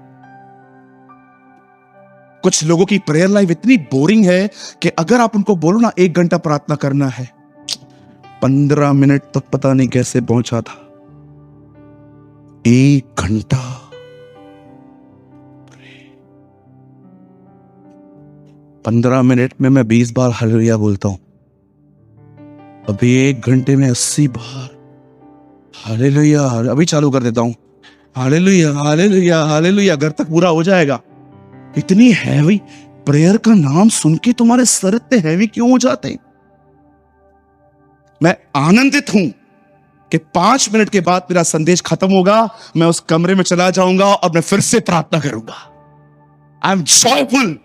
कुछ लोगों की प्रेयर लाइफ इतनी बोरिंग है कि अगर आप उनको बोलो ना 1 घंटा प्रार्थना करना है, 15 मिनट तक पता नहीं कैसे पहुंचा था। 1 घंटा 15 मिनट में मैं 20 बार हालेलुया बोलता हूं, अभी 1 घंटे में 80 बार हालेलुया। अभी चालू कर देता हूं, हालेलुया, हालेलुया, हालेलुया, घर तक पूरा हो जाएगा। इतनी हैवी प्रेयर का नाम सुन के तुम्हारे सर इतने हैवी क्यों हो जाते? मैं आनंदित हूं कि 5 मिनट के बाद मेरा संदेश खत्म होगा, मैं उस कमरे में चला जाऊंगा और मैं फिर से प्रार्थना करूंगा। I am joyful.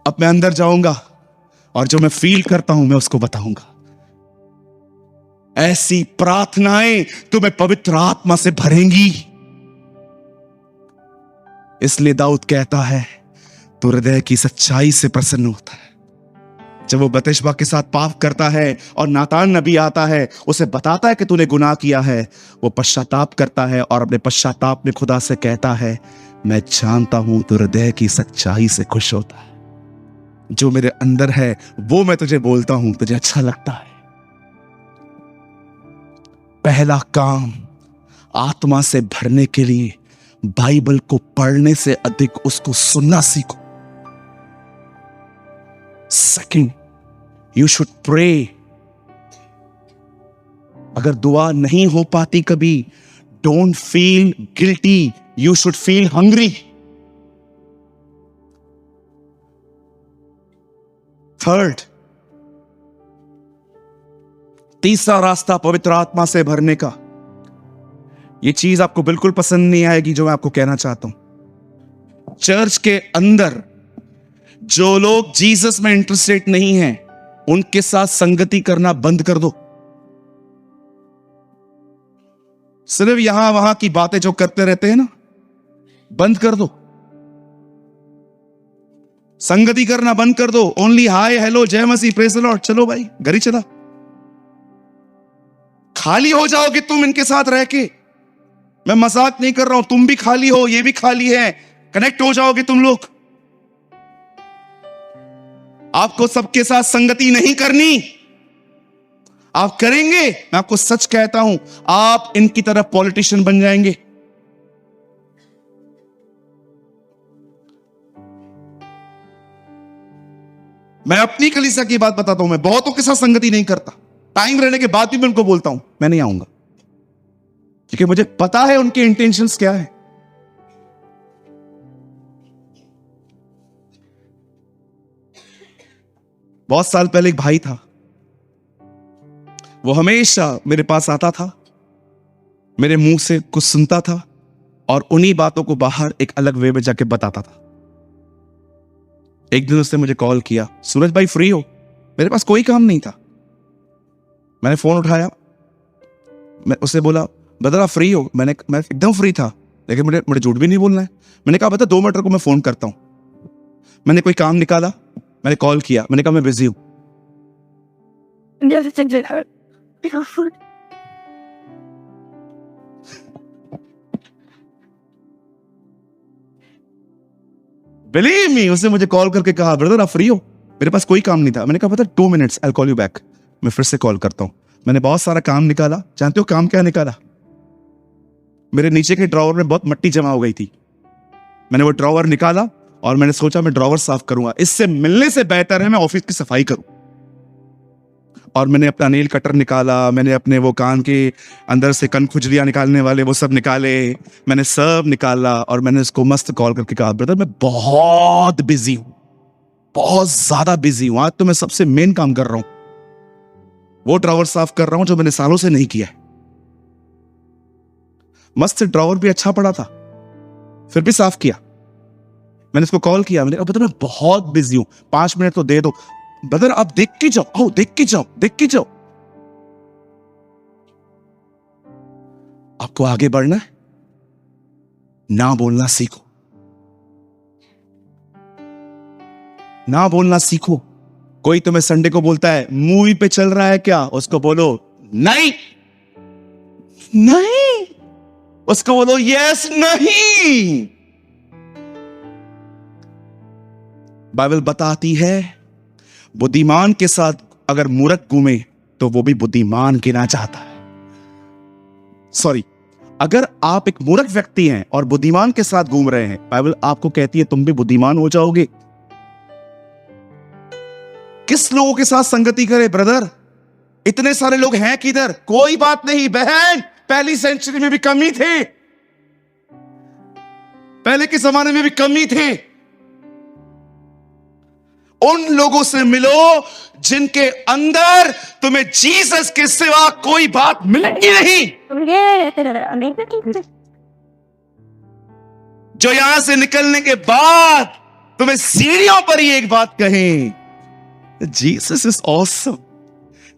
अब मैं अंदर जाऊंगा और जो मैं फील करता हूं मैं उसको बताऊंगा। ऐसी प्रार्थनाएं तुम्हें पवित्र आत्मा से भरेंगी। इसलिए दाऊद कहता है तो हृदय की सच्चाई से प्रसन्न होता है। जब वो बतशबा के साथ पाप करता है और नातान नबी आता है, उसे बताता है कि तूने गुनाह किया है, वो पश्चाताप करता है और अपने पश्चाताप में खुदा से कहता है मैं जानता हूं तो हृदय की सच्चाई से खुश होता है। जो मेरे अंदर है वो मैं तुझे बोलता हूं, तुझे अच्छा लगता है। पहला काम आत्मा से भरने के लिए बाइबल को पढ़ने से अधिक उसको सुनना सीखो। Second, you should pray. अगर दुआ नहीं हो पाती कभी, don't feel guilty, you should feel hungry. Third, तीसरा रास्ता पवित्र आत्मा से भरने का, ये चीज आपको बिल्कुल पसंद नहीं आएगी जो मैं आपको कहना चाहता हूं। चर्च के अंदर जो लोग जीसस में इंटरेस्टेड नहीं हैं, उनके साथ संगति करना बंद कर दो। सिर्फ यहां वहां की बातें जो करते रहते हैं ना, बंद कर दो। संगति करना बंद कर दो। ओनली हाय हेलो जय मसीह प्रेज द लॉर्ड, चलो भाई घर ही चला। खाली हो जाओगे तुम इनके साथ रह के। मैं मजाक नहीं कर रहा हूं, तुम भी खाली हो, ये भी खाली है, कनेक्ट हो जाओगे तुम लोग। आपको सबके साथ संगति नहीं करनी। आप करेंगे, मैं आपको सच कहता हूं, आप इनकी तरह पॉलिटिशियन बन जाएंगे। मैं अपनी कलीसिया की बात बताता हूं, मैं बहुतों के साथ संगति नहीं करता। टाइम रहने के बाद भी मैं उनको बोलता हूं मैं नहीं आऊंगा, क्योंकि मुझे पता है उनके इंटेंशंस क्या है। बहुत साल पहले एक भाई था, वो हमेशा मेरे पास आता था, मेरे मुंह से कुछ सुनता था और उन्हीं बातों को बाहर एक अलग वे में जाके बताता था। एक दिन उसने मुझे कॉल किया, सूरज भाई फ्री हो? मेरे पास कोई काम नहीं था। मैंने फोन उठाया, मैं उससे बोला ब्रदर आप फ्री हो? मैं एकदम फ्री था, लेकिन मुझे झूठ भी नहीं बोलना है। मैंने कहा बता 2 मिनट रुको, मैं फोन करता हूं। मैंने कोई काम निकाला, मैंने कॉल किया, मैंने कहा मैं बिजी हूं। बिलीव मी, उसने मुझे कॉल करके कहा ब्रदर आप फ्री हो? मेरे पास कोई काम नहीं था। मैंने कहा पता 2 minutes, I call you back. मैं फिर से कॉल करता हूं। मैंने बहुत सारा काम निकाला। जानते हो काम क्या निकाला? मेरे नीचे के ड्रॉवर में बहुत मिट्टी जमा हो गई थी। मैंने वो ड्रॉवर निकाला और मैंने सोचा मैं ड्रॉवर साफ करूंगा, इससे मिलने से बेहतर है मैं ऑफिस की सफाई करूं। और मैंने अपना नेल कटर निकाला, मैंने अपने वो कान के अंदर से कन खुजलियां निकालने वाले वो सब निकाले, मैंने सब निकाला और मैंने उसको मस्त कॉल करके कहा ब्रदर मैं बहुत बिजी हूं, बहुत ज्यादा बिजी हूं, आज तो मैं सबसे मेन काम कर रहा हूं, वो ड्रॉवर साफ कर रहा हूं जो मैंने सालों से नहीं किया है। मस्त से ड्रॉवर भी अच्छा पड़ा था, फिर भी साफ किया। मैंने उसको कॉल किया, मैंने कहा ब्रदर मैं बहुत बिजी हूं, 5 मिनट तो दे दो। ब्रदर आप देख के जाओ, आओ देख के जाओ, देख के जाओ। आपको आगे बढ़ना है, ना बोलना सीखो, ना बोलना सीखो। कोई तुम्हें संडे को बोलता है मूवी पे चल रहा है क्या, उसको बोलो नहीं नहीं, उसको बोलो यस नहीं। बाइबल बताती है बुद्धिमान के साथ अगर मूर्ख घूमे तो वो भी बुद्धिमान गिना जाता है। सॉरी, अगर आप एक मूर्ख व्यक्ति हैं और बुद्धिमान के साथ घूम रहे हैं, बाइबल आपको कहती है तुम भी बुद्धिमान हो जाओगे। किस लोगों के साथ संगति करे ब्रदर? इतने सारे लोग हैं किधर? कोई बात नहीं बहन, पहली सेंचुरी में भी कम ही थे, पहले के जमाने में भी कम ही थे। उन लोगों से मिलो जिनके अंदर तुम्हें जीसस के सिवा कोई बात मिलेगी नहीं, जो यहां से निकलने के बाद तुम्हें सीढ़ियों पर ही एक बात कहें, Jesus is awesome,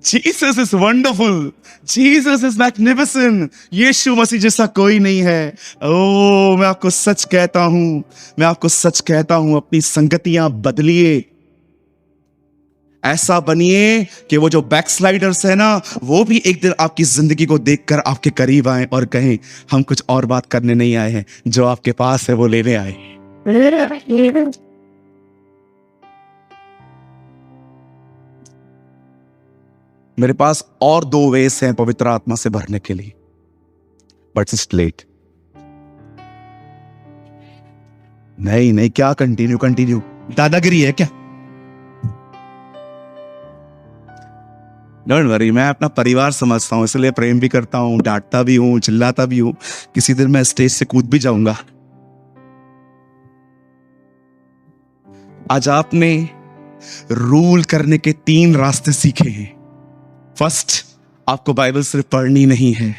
Jesus is wonderful, Jesus is magnificent, यीशु मसीह जैसा कोई नहीं है। ओ मैं आपको सच कहता हूं, मैं आपको सच कहता हूं, अपनी संगतियां बदलिए, ऐसा बनिए कि वो जो बैकस्लाइडर्स है ना, वो भी एक दिन आपकी जिंदगी को देखकर आपके करीब आए और कहें हम कुछ और बात करने नहीं आए हैं, जो आपके पास है वो लेने आए। मेरे पास और 2 वेस हैं पवित्र आत्मा से भरने के लिए, बट इट्स लेट। नहीं, क्या कंटिन्यू दादागिरी है क्या? डोंट वरी, मैं अपना परिवार समझता हूं, इसलिए प्रेम भी करता हूं, डांटता भी हूं, चिल्लाता भी हूं। किसी दिन मैं स्टेज से कूद भी जाऊंगा। आज आपने रूल करने के 3 रास्ते सीखे हैं। फर्स्ट, आपको बाइबल सिर्फ पढ़नी नहीं है,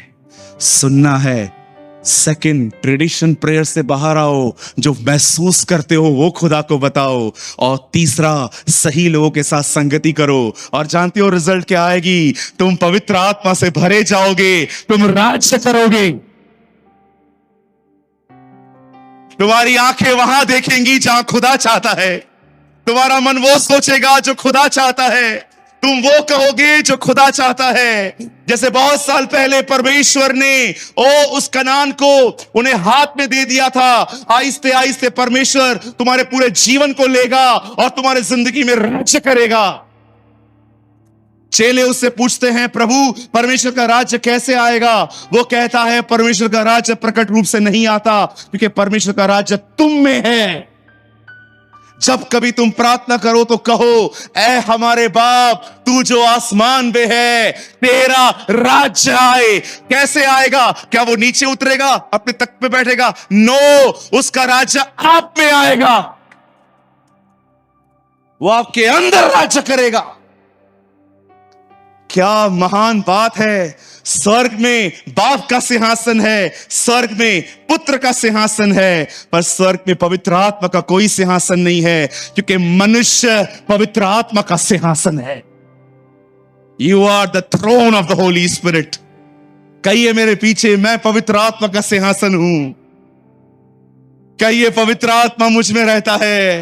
सुनना है। सेकंड, ट्रेडिशन प्रेयर से बाहर आओ, जो महसूस करते हो वो खुदा को बताओ। और तीसरा, सही लोगों के साथ संगति करो, और जानते हो रिजल्ट क्या आएगी? तुम पवित्र आत्मा से भरे जाओगे, तुम राज्य करोगे। तुम्हारी आंखें वहां देखेंगी जहां खुदा चाहता है, तुम्हारा मन वो सोचेगा जो खुदा चाहता है, तुम वो कहोगे जो खुदा चाहता है। जैसे बहुत साल पहले परमेश्वर ने उस कनान को उन्हें हाथ में दे दिया था, आहिस्ते आहिस्ते परमेश्वर तुम्हारे पूरे जीवन को लेगा और तुम्हारे जिंदगी में राज्य करेगा। चेले उससे पूछते हैं प्रभु परमेश्वर का राज्य कैसे आएगा? वो कहता है परमेश्वर का राज्य प्रकट रूप से नहीं आता, क्योंकि परमेश्वर का राज्य तुम में है। जब कभी तुम प्रार्थना करो तो कहो, ऐ हमारे बाप तू जो आसमान में है, तेरा राज्य आए। कैसे आएगा? क्या वो नीचे उतरेगा, अपने तख्त पे बैठेगा? नो, उसका राज्य आप में आएगा। वो आपके अंदर राज्य करेगा। क्या महान बात है। स्वर्ग में बाप का सिंहासन है, स्वर्ग में पुत्र का सिंहासन है, पर स्वर्ग में पवित्र आत्मा का कोई सिंहासन नहीं है, क्योंकि मनुष्य पवित्र आत्मा का सिंहासन है। You are the throne of the holy spirit. कहिए मेरे पीछे, मैं पवित्र आत्मा का सिंहासन हूं। कहिए, पवित्र आत्मा मुझ में रहता है।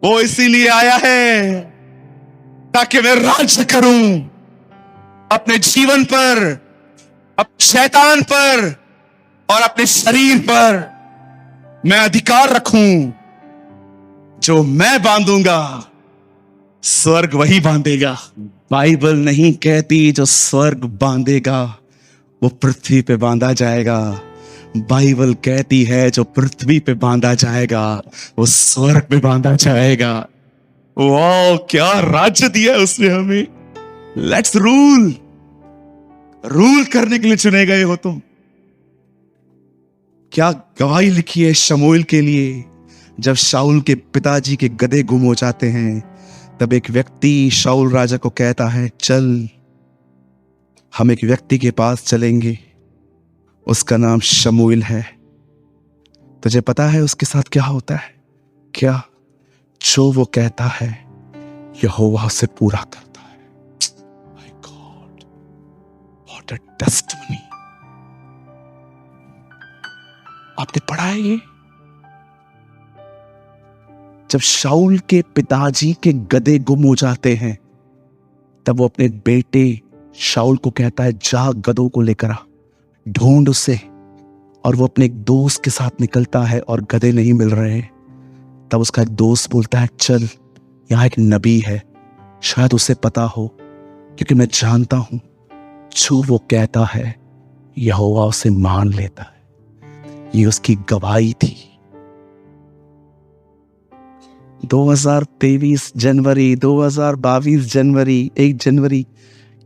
वो इसीलिए आया है ताकि मैं राज्य करूं अपने जीवन पर, अपने शैतान पर और अपने शरीर पर। मैं अधिकार रखूं। जो मैं बांधूंगा स्वर्ग वही बांधेगा। बाइबल नहीं कहती जो स्वर्ग बांधेगा वो पृथ्वी पे बांधा जाएगा। बाइबल कहती है जो पृथ्वी पे बांधा जाएगा वो स्वर्ग पे बांधा जाएगा। वाह, क्या राज्य दिया है उसने हमें। Let's rule. रूल करने के लिए चुने गए हो तुम। क्या गवाही लिखी है शमूएल के लिए। जब शाऊल के पिताजी के गधे गुम हो जाते हैं, तब एक व्यक्ति शाऊल राजा को कहता है, चल हम एक व्यक्ति के पास चलेंगे, उसका नाम शमूएल है। तुझे पता है उसके साथ क्या होता है? क्या? जो वो कहता है यहोवा उसे पूरा करता है। My God, what a testimony. आपने पढ़ा है ये? जब शाऊल के पिताजी के गधे गुम हो जाते हैं, तब वो अपने बेटे शाऊल को कहता है, जा गधों को लेकर आ, ढूंढ उसे। और वो अपने एक दोस्त के साथ निकलता है और गधे नहीं मिल रहे। तब उसका एक दोस्त बोलता है, चल यहां एक नबी है, शायद उसे पता हो, क्योंकि मैं जानता हूं जो वो कहता है यहोवा उसे मान लेता है। ये उसकी गवाही थी। 2023 जनवरी, 2022 जनवरी, 1 जनवरी,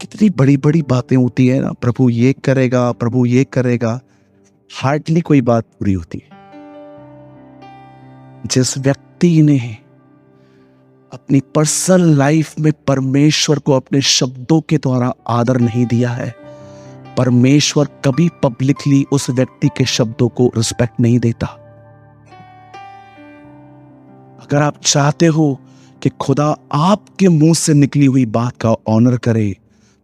कितनी बड़ी बड़ी बातें होती है ना। प्रभु ये करेगा, प्रभु ये करेगा। हार्डली कोई बात पूरी होती है। जिस व्यक्ति ने अपनी पर्सनल लाइफ में परमेश्वर को अपने शब्दों के द्वारा आदर नहीं दिया है, परमेश्वर कभी पब्लिकली उस व्यक्ति के शब्दों को रिस्पेक्ट नहीं देता। अगर आप चाहते हो कि खुदा आपके मुंह से निकली हुई बात का ऑनर करे,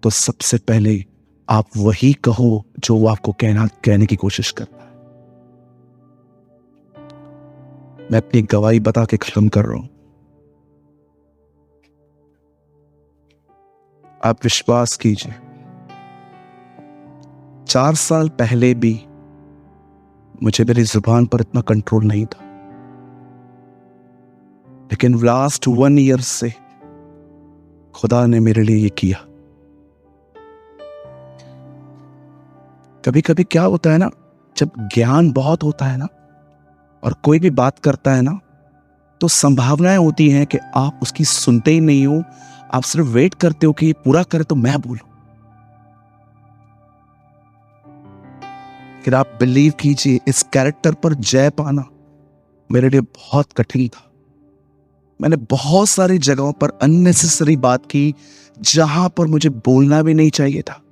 तो सबसे पहले आप वही कहो जो वो आपको कहने की कोशिश करता है। मैं अपनी गवाही बता के खत्म कर रहा हूं। आप विश्वास कीजिए, 4 साल पहले भी मुझे मेरी जुबान पर इतना कंट्रोल नहीं था, लेकिन लास्ट 1 ईयर से खुदा ने मेरे लिए ये किया। कभी कभी क्या होता है ना, जब ज्ञान बहुत होता है ना और कोई भी बात करता है ना, तो संभावनाएं होती हैं कि आप उसकी सुनते ही नहीं हो, आप सिर्फ वेट करते हो कि ये पूरा करे तो मैं बोलूं। लेकिन आप बिलीव कीजिए, इस कैरेक्टर पर जय पाना मेरे लिए बहुत कठिन था। मैंने बहुत सारी जगहों पर अननेसेसरी बात की जहां पर मुझे बोलना भी नहीं चाहिए था।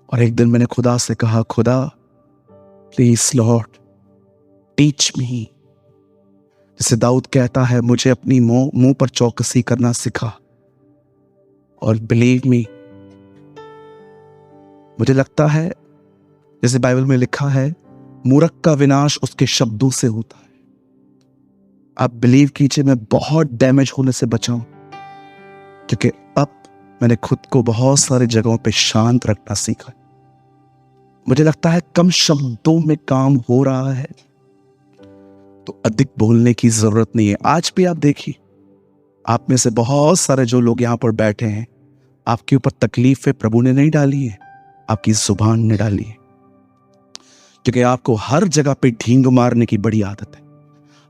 और एक दिन मैंने खुदा से कहा, खुदा प्लीज लॉर्ड टीच मी। जैसे दाऊद कहता है, मुझे अपनी मुंह पर चौकसी करना सिखा। और बिलीव मी, मुझे लगता है जैसे बाइबल में लिखा है, मूर्ख का विनाश उसके शब्दों से होता है। आप बिलीव कीजिए, मैं बहुत डैमेज होने से बचा हूं, क्योंकि अब मैंने खुद को बहुत सारी जगहों पे शांत रखना सीखा। मुझे लगता है कम शब्दों में काम हो रहा है तो अधिक बोलने की जरूरत नहीं है। आज भी आप देखिए, आप में से बहुत सारे जो लोग यहां पर बैठे हैं, आपके ऊपर तकलीफें प्रभु ने नहीं डाली है, आपकी जुबान ने डाली है। क्योंकि आपको हर जगह पे ढींग मारने की बड़ी आदत है।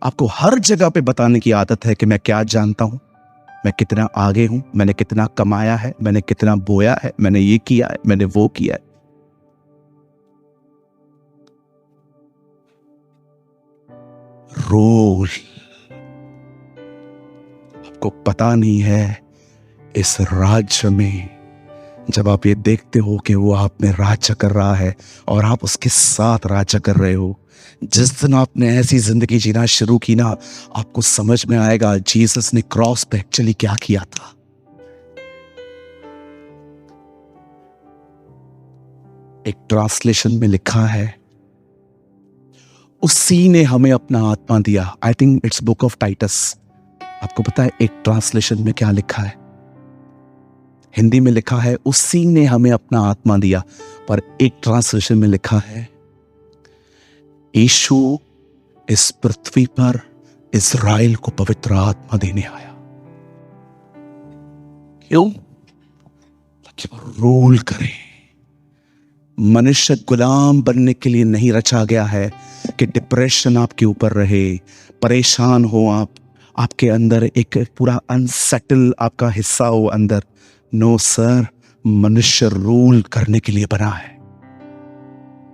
आपको हर जगह पे बताने की आदत है कि मैं क्या जानता हूं, मैं कितना आगे हूं, मैंने कितना कमाया है, मैंने कितना बोया है, मैंने ये किया है, मैंने वो किया है। रोल आपको पता नहीं है, इस राज्य में जब आप ये देखते हो कि वो आप में राज्य कर रहा है और आप उसके साथ राज्य कर रहे हो, जिस दिन आपने ऐसी जिंदगी जीना शुरू की ना, आपको समझ में आएगा जीसस ने क्रॉस पे एक्चुअली क्या किया था। एक ट्रांसलेशन में लिखा है, उसी ने हमें अपना आत्मा दिया। I think it's book of Titus. आपको पता है एक ट्रांसलेशन में क्या लिखा है? हिंदी में लिखा है उसी ने हमें अपना आत्मा दिया, पर एक ट्रांसलेशन में लिखा है यीशु इस पृथ्वी पर इस्राएल को पवित्र आत्मा देने आया। क्यों? ताकि वो रूल करे। मनुष्य गुलाम बनने के लिए नहीं रचा गया है कि डिप्रेशन आपके ऊपर रहे, परेशान हो आप, आपके अंदर एक पूरा अनसेटल आपका हिस्सा हो अंदर। नो सर, मनुष्य रूल करने के लिए बना है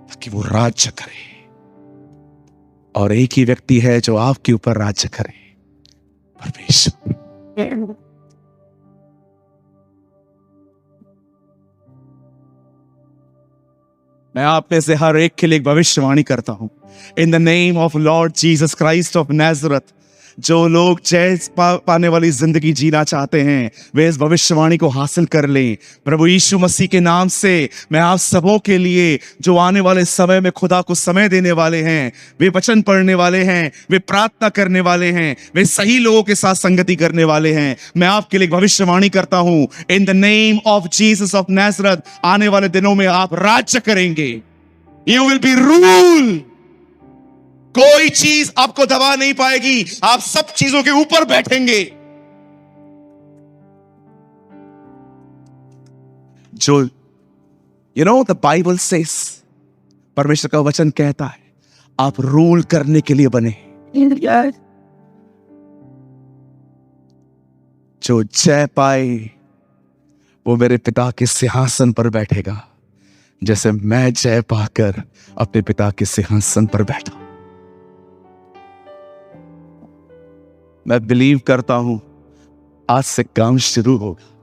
ताकि वो राज्य करे, और एक ही व्यक्ति है जो आपके ऊपर राज्य करे, परमेश्वर। मैं आप में से हर एक के लिए एक भविष्यवाणी करता हूं, in the name of Lord Jesus Christ of Nazareth. जो लोग जय पाने वाली जिंदगी जीना चाहते हैं वे इस भविष्यवाणी को हासिल कर लें। प्रभु यीशु मसीह के नाम से मैं आप सबों के लिए, जो आने वाले समय में खुदा को समय देने वाले हैं, वे वचन पढ़ने वाले हैं, वे प्रार्थना करने वाले हैं, वे सही लोगों के साथ संगति करने वाले हैं, मैं आपके लिए भविष्यवाणी करता हूं in the name of Jesus of Nazareth. आने वाले दिनों में आप राज्य करेंगे। You will be rule. कोई चीज आपको दबा नहीं पाएगी, आप सब चीजों के ऊपर बैठेंगे। जो द बाइबल सेस, परमेश्वर का वचन कहता है आप रूल करने के लिए बने। जो जय पाए वो मेरे पिता के सिंहासन पर बैठेगा, जैसे मैं जय पाकर अपने पिता के सिंहासन पर बैठा। मैं बिलीव करता हूं आज से काम शुरू होगा।